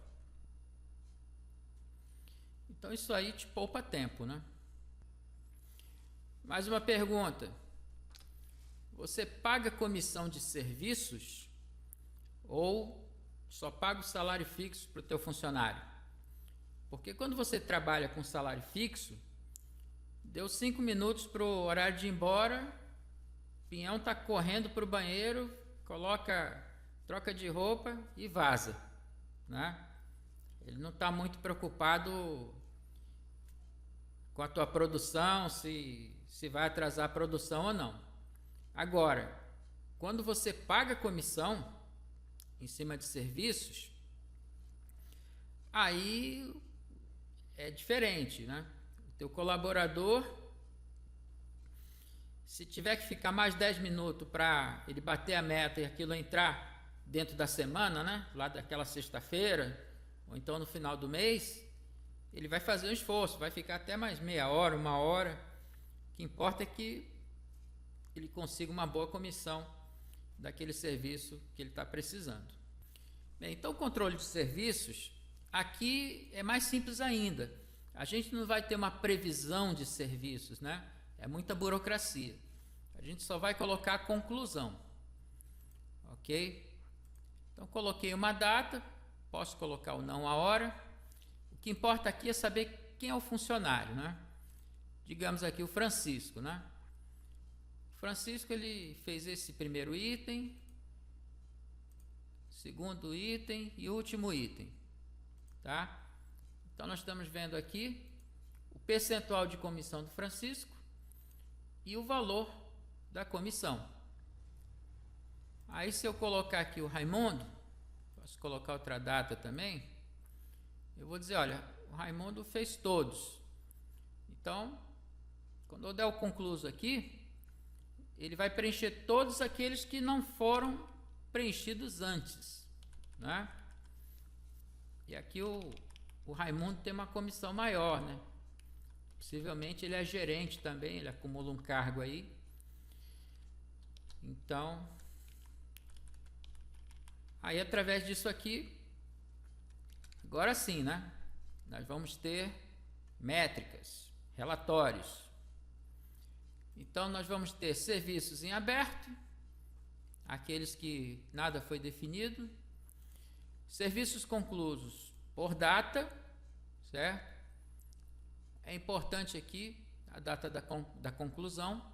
Então isso aí te poupa tempo, né? Mais uma pergunta: você paga comissão de serviços ou só paga o salário fixo para o teu funcionário? Porque quando você trabalha com salário fixo, deu 5 minutos para o horário de ir embora, Pinhão está correndo para o banheiro, troca de roupa e vaza, né? Ele não está muito preocupado com a tua produção, se vai atrasar a produção ou não. Agora, quando você paga comissão em cima de serviços, aí é diferente, né? O teu colaborador, se tiver que ficar mais 10 minutos para ele bater a meta e aquilo entrar dentro da semana, né? Lá daquela sexta-feira, ou então no final do mês, ele vai fazer um esforço, vai ficar até mais meia hora, 1 hora. O que importa é que ele consiga uma boa comissão daquele serviço que ele está precisando. Bem, então o controle de serviços aqui é mais simples ainda. A gente não vai ter uma previsão de serviços, né? É muita burocracia. A gente só vai colocar a conclusão. Ok? Então coloquei uma data, posso colocar ou não a hora. O que importa aqui é saber quem é o funcionário, né? Digamos aqui o Francisco, né? O Francisco, ele fez esse primeiro item, segundo item e último item, tá? Então nós estamos vendo aqui o percentual de comissão do Francisco e o valor da comissão. Aí se eu colocar aqui o Raimundo, posso colocar outra data também, eu vou dizer, olha, o Raimundo fez todos. Então, quando eu der o concluso aqui, ele vai preencher todos aqueles que não foram preenchidos antes, né? E aqui o Raimundo tem uma comissão maior, né? Possivelmente ele é gerente também, ele acumula um cargo aí. Então, aí através disso aqui, agora sim, né? Nós vamos ter métricas, relatórios. Então, nós vamos ter serviços em aberto, aqueles que nada foi definido, serviços conclusos por data, certo? É importante aqui a data da conclusão,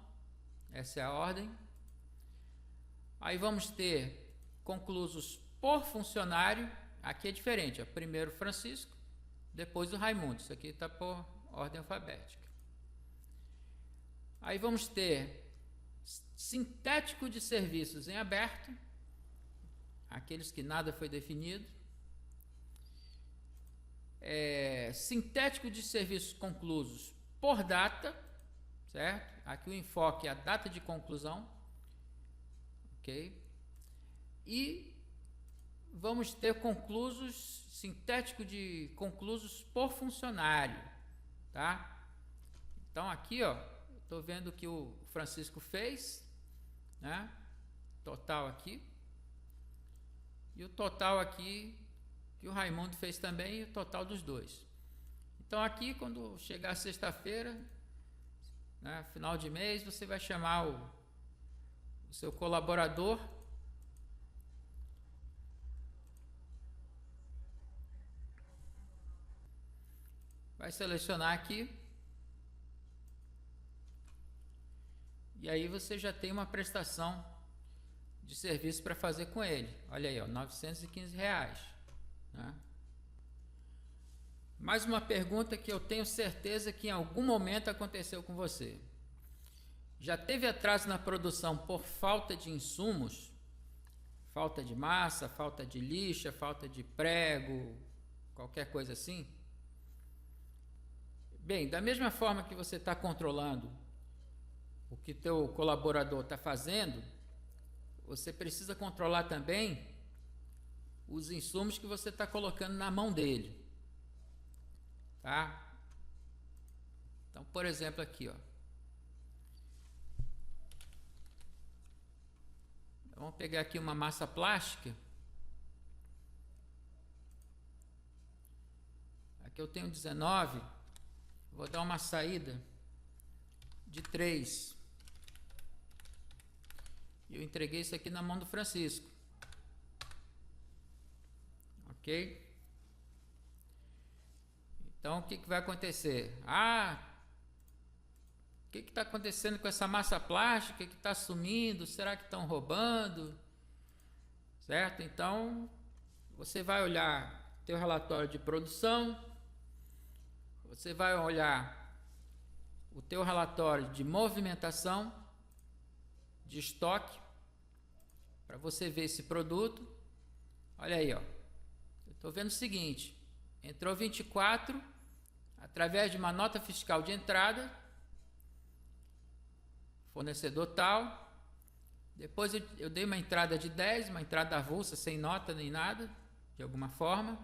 essa é a ordem. Aí vamos ter conclusos por funcionário, aqui é diferente, primeiro Francisco, depois o Raimundo, isso aqui está por ordem alfabética. Aí vamos ter sintético de serviços em aberto, aqueles que nada foi definido. Sintético de serviços conclusos por data, certo? Aqui o enfoque é a data de conclusão, ok? E vamos ter conclusos, sintético de conclusos por funcionário, tá? Então aqui, ó, estou vendo o que o Francisco fez, né? Total aqui. E o total aqui que o Raimundo fez também, e o total dos dois. Então aqui, quando chegar sexta-feira, né, final de mês, você vai chamar o seu colaborador, vai selecionar aqui, e aí você já tem uma prestação de serviço para fazer com ele. Olha aí, ó, R$915, né? Mais uma pergunta que eu tenho certeza que em algum momento aconteceu com você. Já teve atraso na produção por falta de insumos? Falta de massa, falta de lixa, falta de prego, qualquer coisa assim? Bem, da mesma forma que você está controlando o que teu colaborador está fazendo, você precisa controlar também os insumos que você está colocando na mão dele, tá? Então, por exemplo, aqui, ó, vamos pegar aqui uma massa plástica. Aqui eu tenho 19, vou dar uma saída de 3. E eu entreguei isso aqui na mão do Francisco. Ok? Então, o que vai acontecer? O que está acontecendo com essa massa plástica que está sumindo? Será que estão roubando? Certo? Então, você vai olhar teu relatório de produção, você vai olhar o teu relatório de movimentação, de estoque, para você ver esse produto. Olha aí, ó. Eu estou vendo o seguinte: entrou 24 através de uma nota fiscal de entrada, fornecedor tal. Depois eu dei uma entrada de 10, uma entrada avulsa, sem nota nem nada, de alguma forma.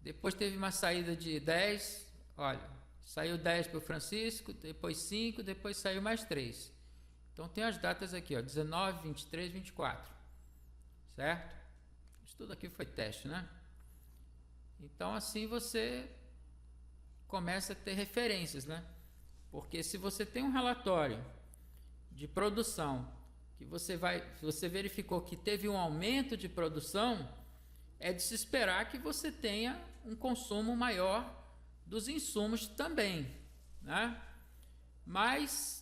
Depois teve uma saída de 10, olha, saiu 10 para o Francisco, depois 5, depois saiu mais 3. Então tem as datas aqui, ó, 19, 23, 24, certo? Isso tudo aqui foi teste, né? Então assim você começa a ter referências, né? Porque se você tem um relatório de produção que você verificou que teve um aumento de produção, é de se esperar que você tenha um consumo maior dos insumos também, né? Mas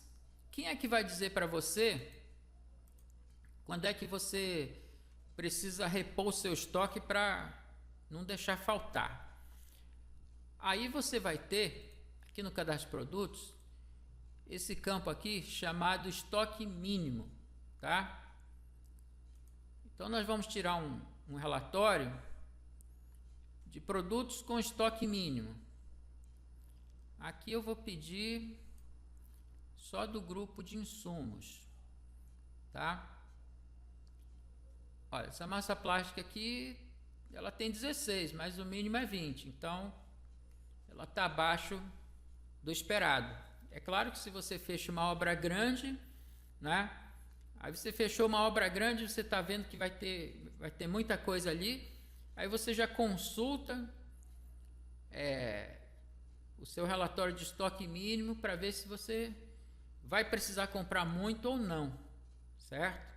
quem é que vai dizer para você quando é que você precisa repor o seu estoque para não deixar faltar? Aí você vai ter, aqui no cadastro de produtos, esse campo aqui chamado estoque mínimo, tá? Então nós vamos tirar um relatório de produtos com estoque mínimo. Aqui eu vou pedir só do grupo de insumos, tá? Olha, essa massa plástica aqui, ela tem 16, mas o mínimo é 20, então ela está abaixo do esperado. É claro que se você fecha uma obra grande, né, Aí você fechou uma obra grande, você está vendo que vai ter muita coisa ali, aí você já consulta o seu relatório de estoque mínimo para ver se você vai precisar comprar muito ou não, certo?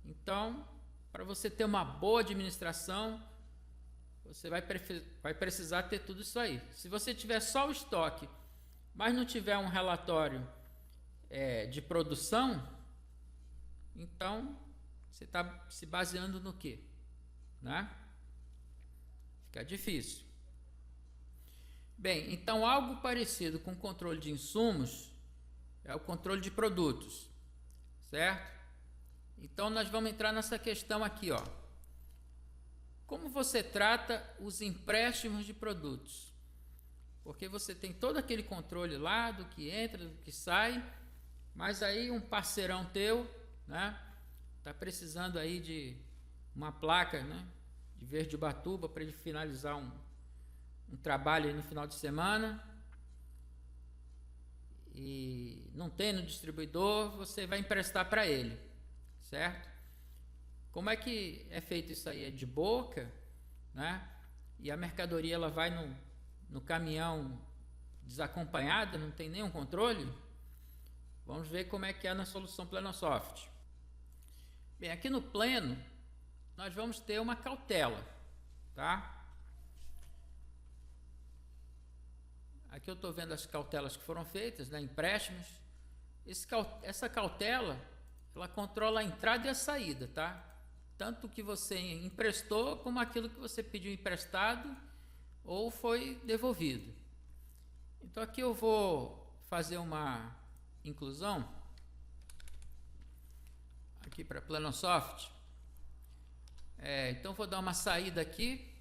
Então, para você ter uma boa administração, você vai precisar ter tudo isso aí. Se você tiver só o estoque, mas não tiver um relatório de produção, então você está se baseando no quê? Né? Fica difícil. Bem, então algo parecido com o controle de insumos é o controle de produtos, certo? Então nós vamos entrar nessa questão aqui, ó. Como você trata os empréstimos de produtos? Porque você tem todo aquele controle lá do que entra, do que sai, mas aí um parceirão teu, né, tá precisando aí de uma placa, né, de verde Ubatuba para ele finalizar um trabalho aí no final de semana e não tem no distribuidor, você vai emprestar para ele, certo? Como é que é feito isso aí? É de boca, né? E a mercadoria ela vai no caminhão desacompanhada, não tem nenhum controle? Vamos ver como é que é na solução Plenosoft. Bem, aqui no Pleno nós vamos ter uma cautela, tá? Aqui eu estou vendo as cautelas que foram feitas, né, empréstimos. Essa cautela, ela controla a entrada e a saída, tá? Tanto que você emprestou, como aquilo que você pediu emprestado ou foi devolvido. Então aqui eu vou fazer uma inclusão aqui para Plenosoft. Então vou dar uma saída aqui.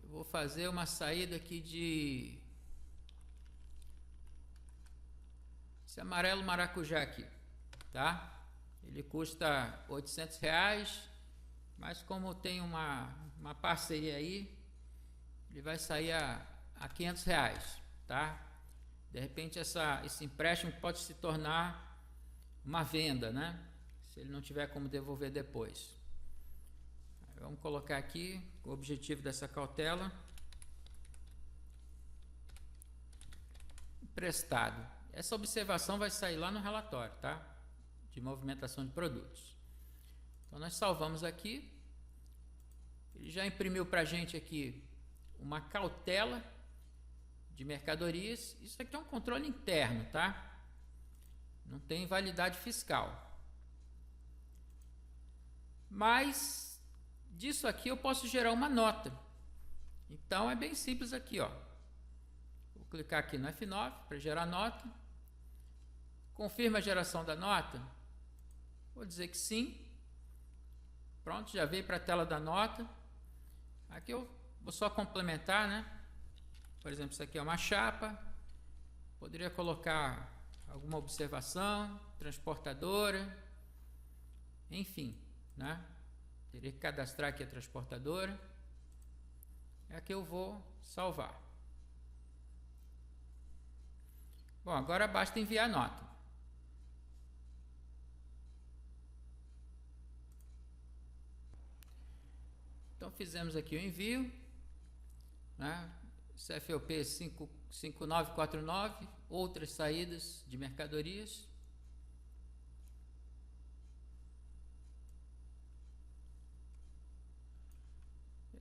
Vou fazer uma saída aqui de esse amarelo maracujá aqui, tá? Ele custa R$800, mas como tem uma parceria aí, ele vai sair a R$500, tá? De repente esse empréstimo pode se tornar uma venda, né? Se ele não tiver como devolver depois. Vamos colocar aqui o objetivo dessa cautela. Emprestado. Essa observação vai sair lá no relatório, tá? De movimentação de produtos. Então nós salvamos aqui. Ele já imprimiu para a gente aqui uma cautela de mercadorias. Isso aqui é um controle interno, tá? Não tem validade fiscal. Mas disso aqui eu posso gerar uma nota. Então é bem simples aqui, ó. Vou clicar aqui no F9 para gerar nota. Confirma a geração da nota. Vou dizer que sim. Pronto, já veio para a tela da nota. Aqui eu vou só complementar, né? Por exemplo, isso aqui é uma chapa. Poderia colocar alguma observação, transportadora, enfim, né? Teria que cadastrar aqui a transportadora. Aqui eu vou salvar. Bom, agora basta enviar a nota. Então fizemos aqui o envio, né? CFOP 5949, outras saídas de mercadorias.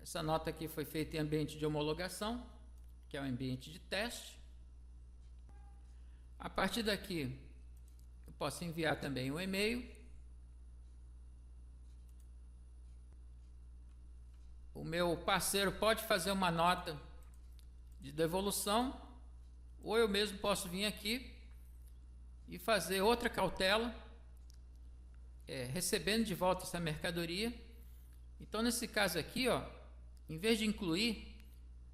Essa nota aqui foi feita em ambiente de homologação, que é o ambiente de teste. A partir daqui, eu posso enviar também um e-mail. O meu parceiro pode fazer uma nota de devolução, ou eu mesmo posso vir aqui e fazer outra cautela, recebendo de volta essa mercadoria. Então, nesse caso aqui, ó, em vez de incluir,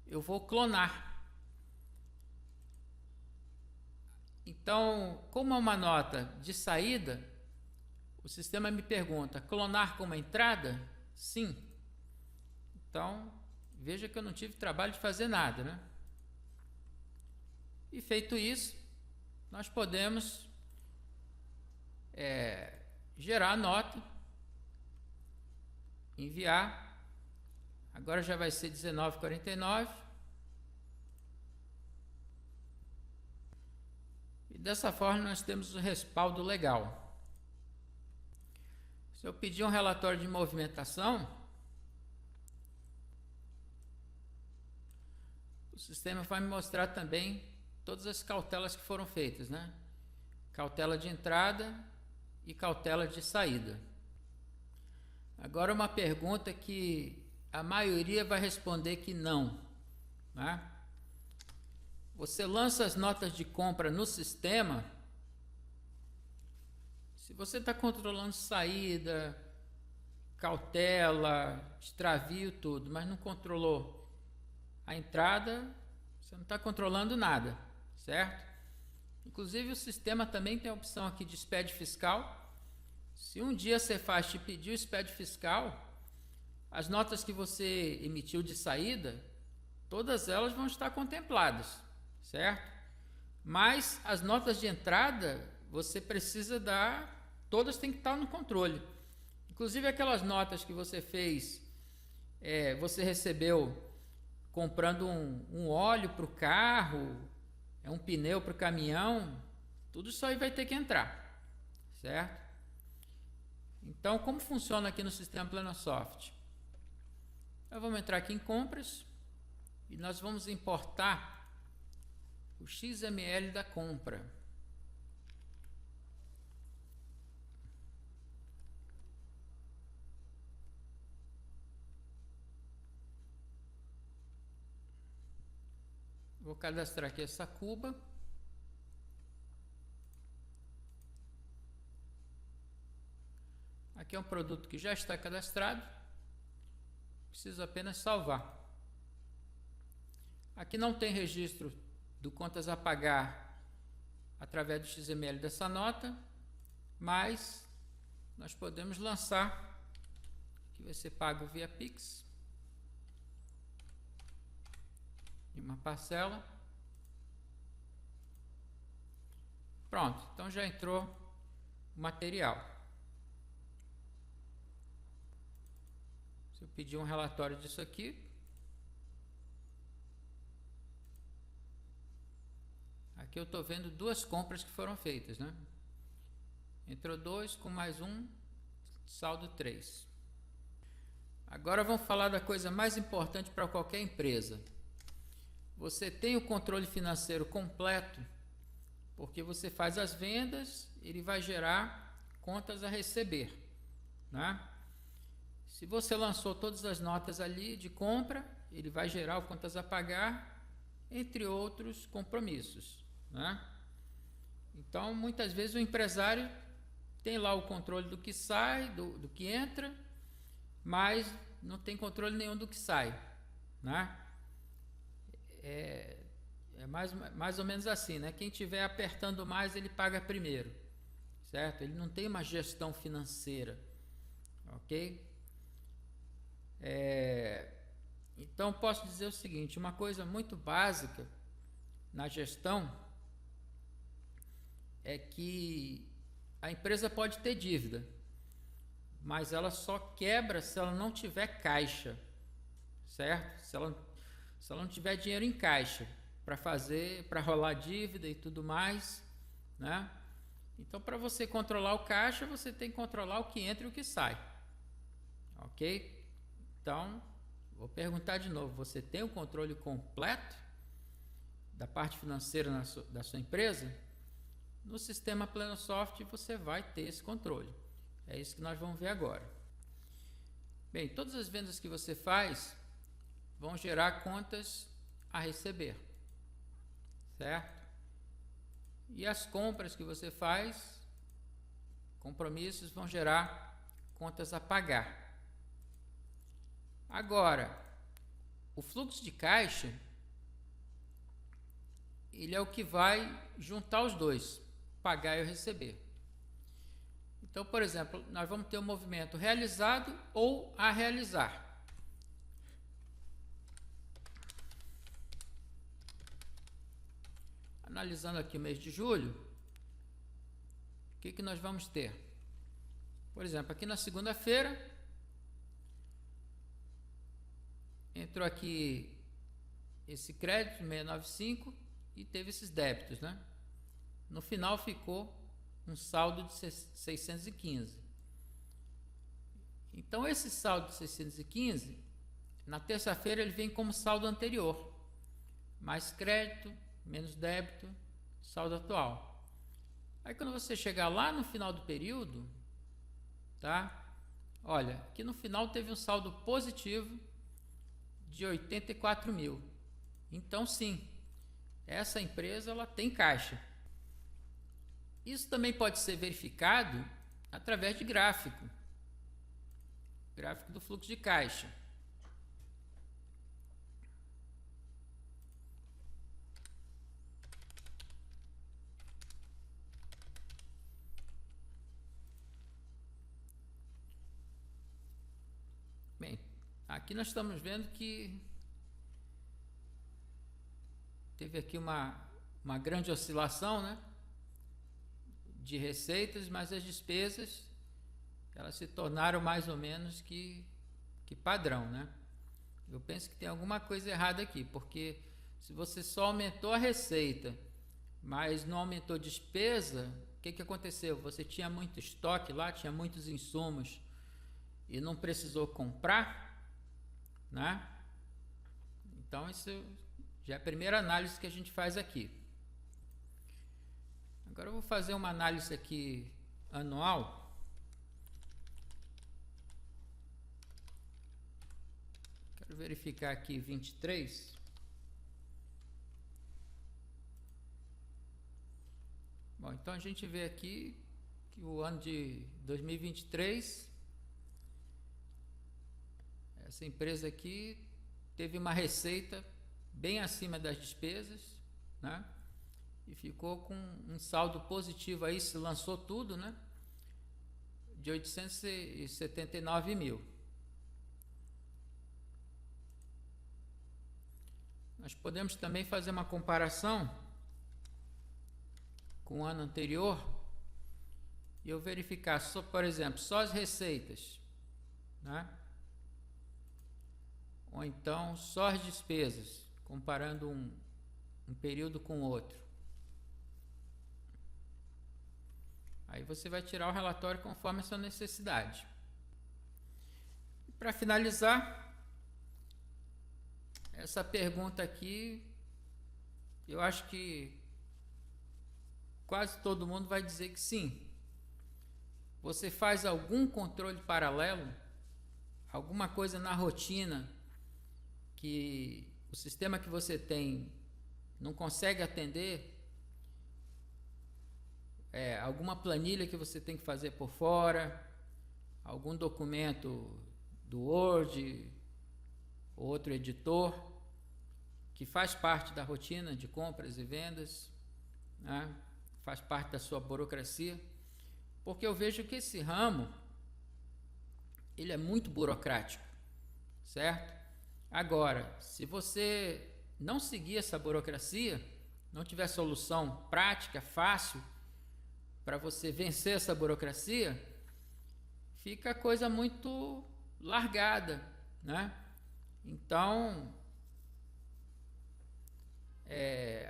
eu vou clonar. Então, como é uma nota de saída, o sistema me pergunta: clonar como entrada? Sim. Então, veja que eu não tive trabalho de fazer nada, né? E feito isso, nós podemos gerar a nota, enviar. Agora já vai ser 19,49. E dessa forma nós temos o respaldo legal. Se eu pedir um relatório de movimentação, o sistema vai me mostrar também todas as cautelas que foram feitas, né? Cautela de entrada e cautela de saída. Agora uma pergunta que a maioria vai responder que não, né? Você lança as notas de compra no sistema. Se você está controlando saída, cautela, extravio, tudo, mas não controlou a entrada, você não está controlando nada, certo? Inclusive o sistema também tem a opção aqui de SPED fiscal. Se um dia a Cefaz te pedir o SPED fiscal, as notas que você emitiu de saída, todas elas vão estar contempladas, certo? Mas as notas de entrada, você precisa dar, todas têm que estar no controle. Inclusive aquelas notas que você fez, você recebeu comprando um óleo para o carro, um pneu para o caminhão, tudo isso aí vai ter que entrar, certo? Então, como funciona aqui no sistema Plenosoft? Nós vamos entrar aqui em compras e nós vamos importar o XML da compra. Vou cadastrar aqui essa cuba. Aqui é um produto que já está cadastrado. Preciso apenas salvar. Aqui não tem registro do contas a pagar através do XML dessa nota, mas nós podemos lançar, que vai ser pago via Pix, em uma parcela. Pronto, então já entrou o material. Se eu pedir um relatório disso aqui, aqui eu estou vendo duas compras que foram feitas, né? Entrou 2 com mais um, saldo 3. Agora vamos falar da coisa mais importante para qualquer empresa. Você tem o controle financeiro completo, porque você faz as vendas, ele vai gerar contas a receber, né? Se você lançou todas as notas ali de compra, ele vai gerar o contas a pagar, entre outros compromissos, né? Então, muitas vezes o empresário tem lá o controle do que sai, do que entra, mas não tem controle nenhum do que sai, né? É mais ou menos assim, né? Quem estiver apertando mais, ele paga primeiro, certo? Ele não tem uma gestão financeira, ok? Então, posso dizer o seguinte, uma coisa muito básica na gestão é que a empresa pode ter dívida, mas ela só quebra se ela não tiver caixa, certo? Se ela não tiver dinheiro em caixa para rolar dívida e tudo mais, né? Então, para você controlar o caixa, você tem que controlar o que entra e o que sai, ok? Então, vou perguntar de novo, você tem o controle completo da parte financeira da sua empresa? No sistema Plenosoft você vai ter esse controle. É isso que nós vamos ver agora. Bem, todas as vendas que você faz vão gerar contas a receber, certo? E as compras que você faz, compromissos, vão gerar contas a pagar. Agora, o fluxo de caixa, ele é o que vai juntar os dois, pagar e receber. Então, por exemplo, nós vamos ter um movimento realizado ou a realizar. Analisando aqui o mês de julho, o que nós vamos ter? Por exemplo, aqui na segunda-feira, entrou aqui esse crédito 695 e teve esses débitos, né? No final ficou um saldo de 615. Então esse saldo de 615, na terça-feira ele vem como saldo anterior, mais crédito, menos débito, saldo atual. Aí quando você chegar lá no final do período, tá? Olha, aqui no final teve um saldo positivo de 84 mil. Então sim, essa empresa ela tem caixa. Isso também pode ser verificado através de gráfico do fluxo de caixa. Bem, aqui nós estamos vendo que teve aqui uma grande oscilação, né, de receitas, mas as despesas elas se tornaram mais ou menos que padrão, né? Eu penso que tem alguma coisa errada aqui, porque se você só aumentou a receita, mas não aumentou a despesa, o que aconteceu? Você tinha muito estoque lá, tinha muitos insumos e não precisou comprar, né? Então isso já é a primeira análise que a gente faz aqui. Agora eu vou fazer uma análise aqui anual. Quero verificar aqui 23. Bom, então a gente vê aqui que o ano de 2023, essa empresa aqui teve uma receita bem acima das despesas, né? E ficou com um saldo positivo aí, se lançou tudo, né? De 879 mil. Nós podemos também fazer uma comparação com o ano anterior e eu verificar, só, por exemplo, só as receitas, né? Ou então só as despesas, comparando um período com o outro. Aí você vai tirar o relatório conforme a sua necessidade. Para finalizar, essa pergunta aqui, eu acho que quase todo mundo vai dizer que sim. Você faz algum controle paralelo, alguma coisa na rotina que o sistema que você tem não consegue atender, alguma planilha que você tem que fazer por fora, algum documento do Word, outro editor, que faz parte da rotina de compras e vendas, né? Faz parte da sua burocracia, porque eu vejo que esse ramo ele é muito burocrático, certo? Agora, se você não seguir essa burocracia, não tiver solução prática, fácil, para você vencer essa burocracia, fica a coisa muito largada, né? Então,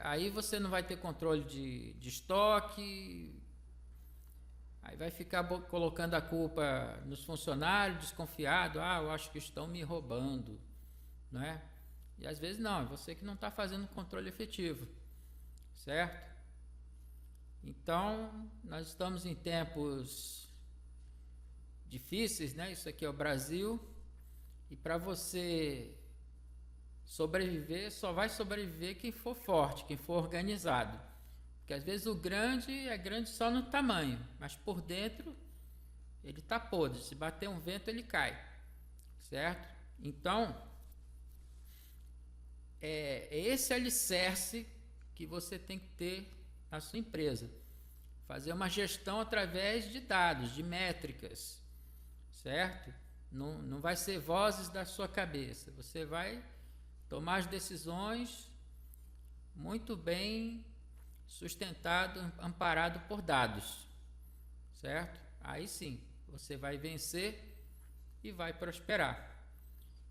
aí você não vai ter controle de estoque, aí vai ficar colocando a culpa nos funcionários, desconfiado, eu acho que estão me roubando, né? E às vezes não, é você que não está fazendo controle efetivo, certo? Então, nós estamos em tempos difíceis, né? Isso aqui é o Brasil, e para você sobreviver, só vai sobreviver quem for forte, quem for organizado. Porque às vezes o grande é grande só no tamanho, mas por dentro ele está podre. Se bater um vento, ele cai, certo? Então, é esse alicerce que você tem que ter na sua empresa. Fazer uma gestão através de dados, de métricas, certo? Não vai ser vozes da sua cabeça. Você vai tomar as decisões muito bem sustentado, amparado por dados, certo? Aí sim, você vai vencer e vai prosperar.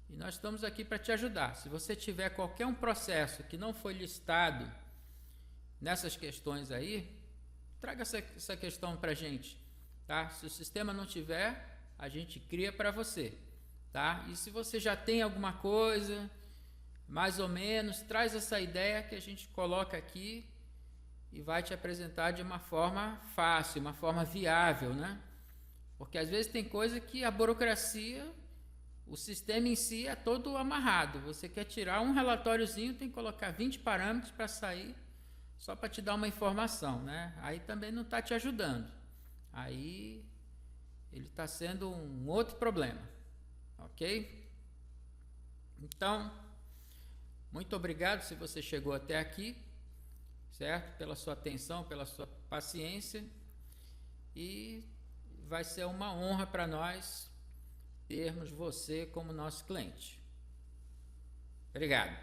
E nós estamos aqui para te ajudar. Se você tiver qualquer um processo que não foi listado nessas questões aí, traga essa questão para a gente, tá? Se o sistema não tiver, a gente cria para você, tá? E se você já tem alguma coisa, mais ou menos, traz essa ideia que a gente coloca aqui e vai te apresentar de uma forma fácil, uma forma viável, né? Porque às vezes tem coisa que a burocracia, o sistema em si é todo amarrado. Você quer tirar um relatóriozinho, tem que colocar 20 parâmetros para sair, só para te dar uma informação, né? Aí também não está te ajudando. Aí ele está sendo um outro problema, ok? Então, muito obrigado se você chegou até aqui, certo? Pela sua atenção, pela sua paciência, e vai ser uma honra para nós termos você como nosso cliente. Obrigado.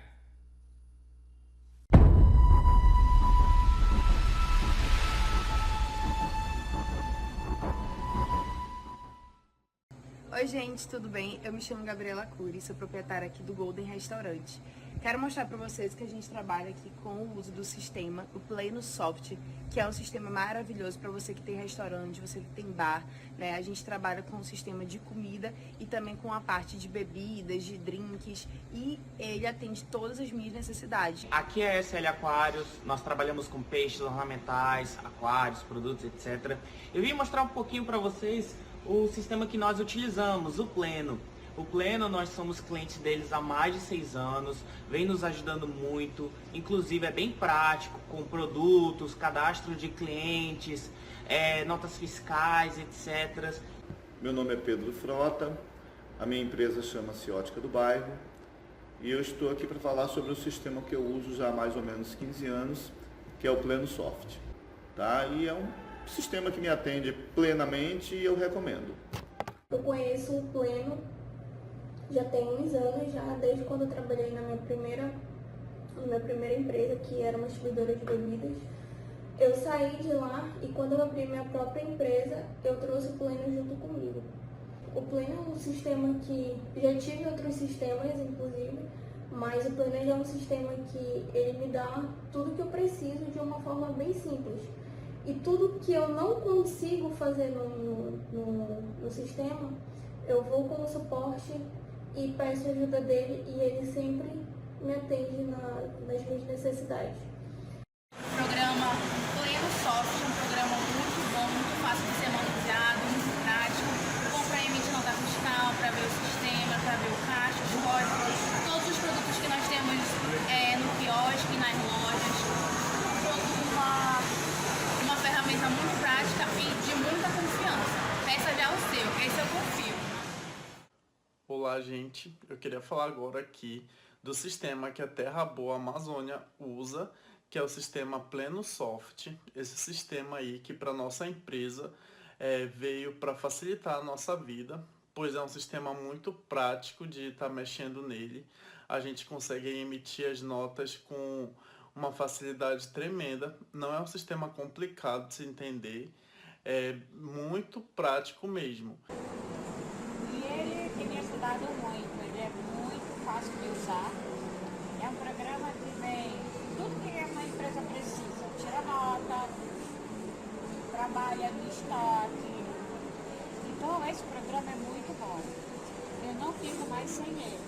Oi gente, tudo bem? Eu me chamo Gabriela Cury, sou proprietária aqui do Golden Restaurante. Quero mostrar para vocês que a gente trabalha aqui com o uso do sistema, o Pleno Soft, que é um sistema maravilhoso para você que tem restaurante, você que tem bar, né? A gente trabalha com o sistema de comida e também com a parte de bebidas, de drinks, e ele atende todas as minhas necessidades. Aqui é a SL Aquários, nós trabalhamos com peixes ornamentais, aquários, produtos, etc. Eu vim mostrar um pouquinho para vocês o sistema que nós utilizamos, o Pleno. O Pleno, nós somos clientes deles há mais de 6 anos, vem nos ajudando muito, inclusive é bem prático, com produtos, cadastro de clientes, notas fiscais, etc. Meu nome é Pedro Frota, a minha empresa chama-se Ótica do Bairro e eu estou aqui para falar sobre o sistema que eu uso já há mais ou menos 15 anos, que é o Pleno Soft. Tá? E é um sistema que me atende plenamente e eu recomendo. Eu conheço o Pleno já tem uns anos, já desde quando eu trabalhei na minha primeira empresa, que era uma distribuidora de bebidas. Eu saí de lá e quando eu abri minha própria empresa, eu trouxe o Pleno junto comigo. O Pleno é um sistema que já tive outros sistemas, inclusive, mas o Pleno é um sistema que ele me dá tudo que eu preciso de uma forma bem simples. E tudo que eu não consigo fazer no sistema, eu vou com o suporte e peço ajuda dele e ele sempre me atende nas minhas necessidades. O programa Pleno Soft é um programa muito bom, muito fácil de ser manuseado, muito prático. Bom para emitir nota fiscal, para ver o sistema, para ver o caixa, os códigos, todos os produtos que nós temos no quiosque, nas lojas. Uma ferramenta muito prática e de muita confiança. Peça já o seu, que esse eu confio. Olá, gente. Eu queria falar agora aqui do sistema que a Terra Boa Amazônia usa, que é o sistema Pleno Soft. Esse sistema aí que para nossa empresa veio para facilitar a nossa vida, pois é um sistema muito prático de estar mexendo nele. A gente consegue emitir as notas com uma facilidade tremenda. Não é um sistema complicado de se entender, é muito prático mesmo. Muito, ele é muito fácil de usar. É um programa que vem tudo que uma empresa precisa. Tira nota, trabalha no estoque. Então esse programa é muito bom. Eu não fico mais sem ele.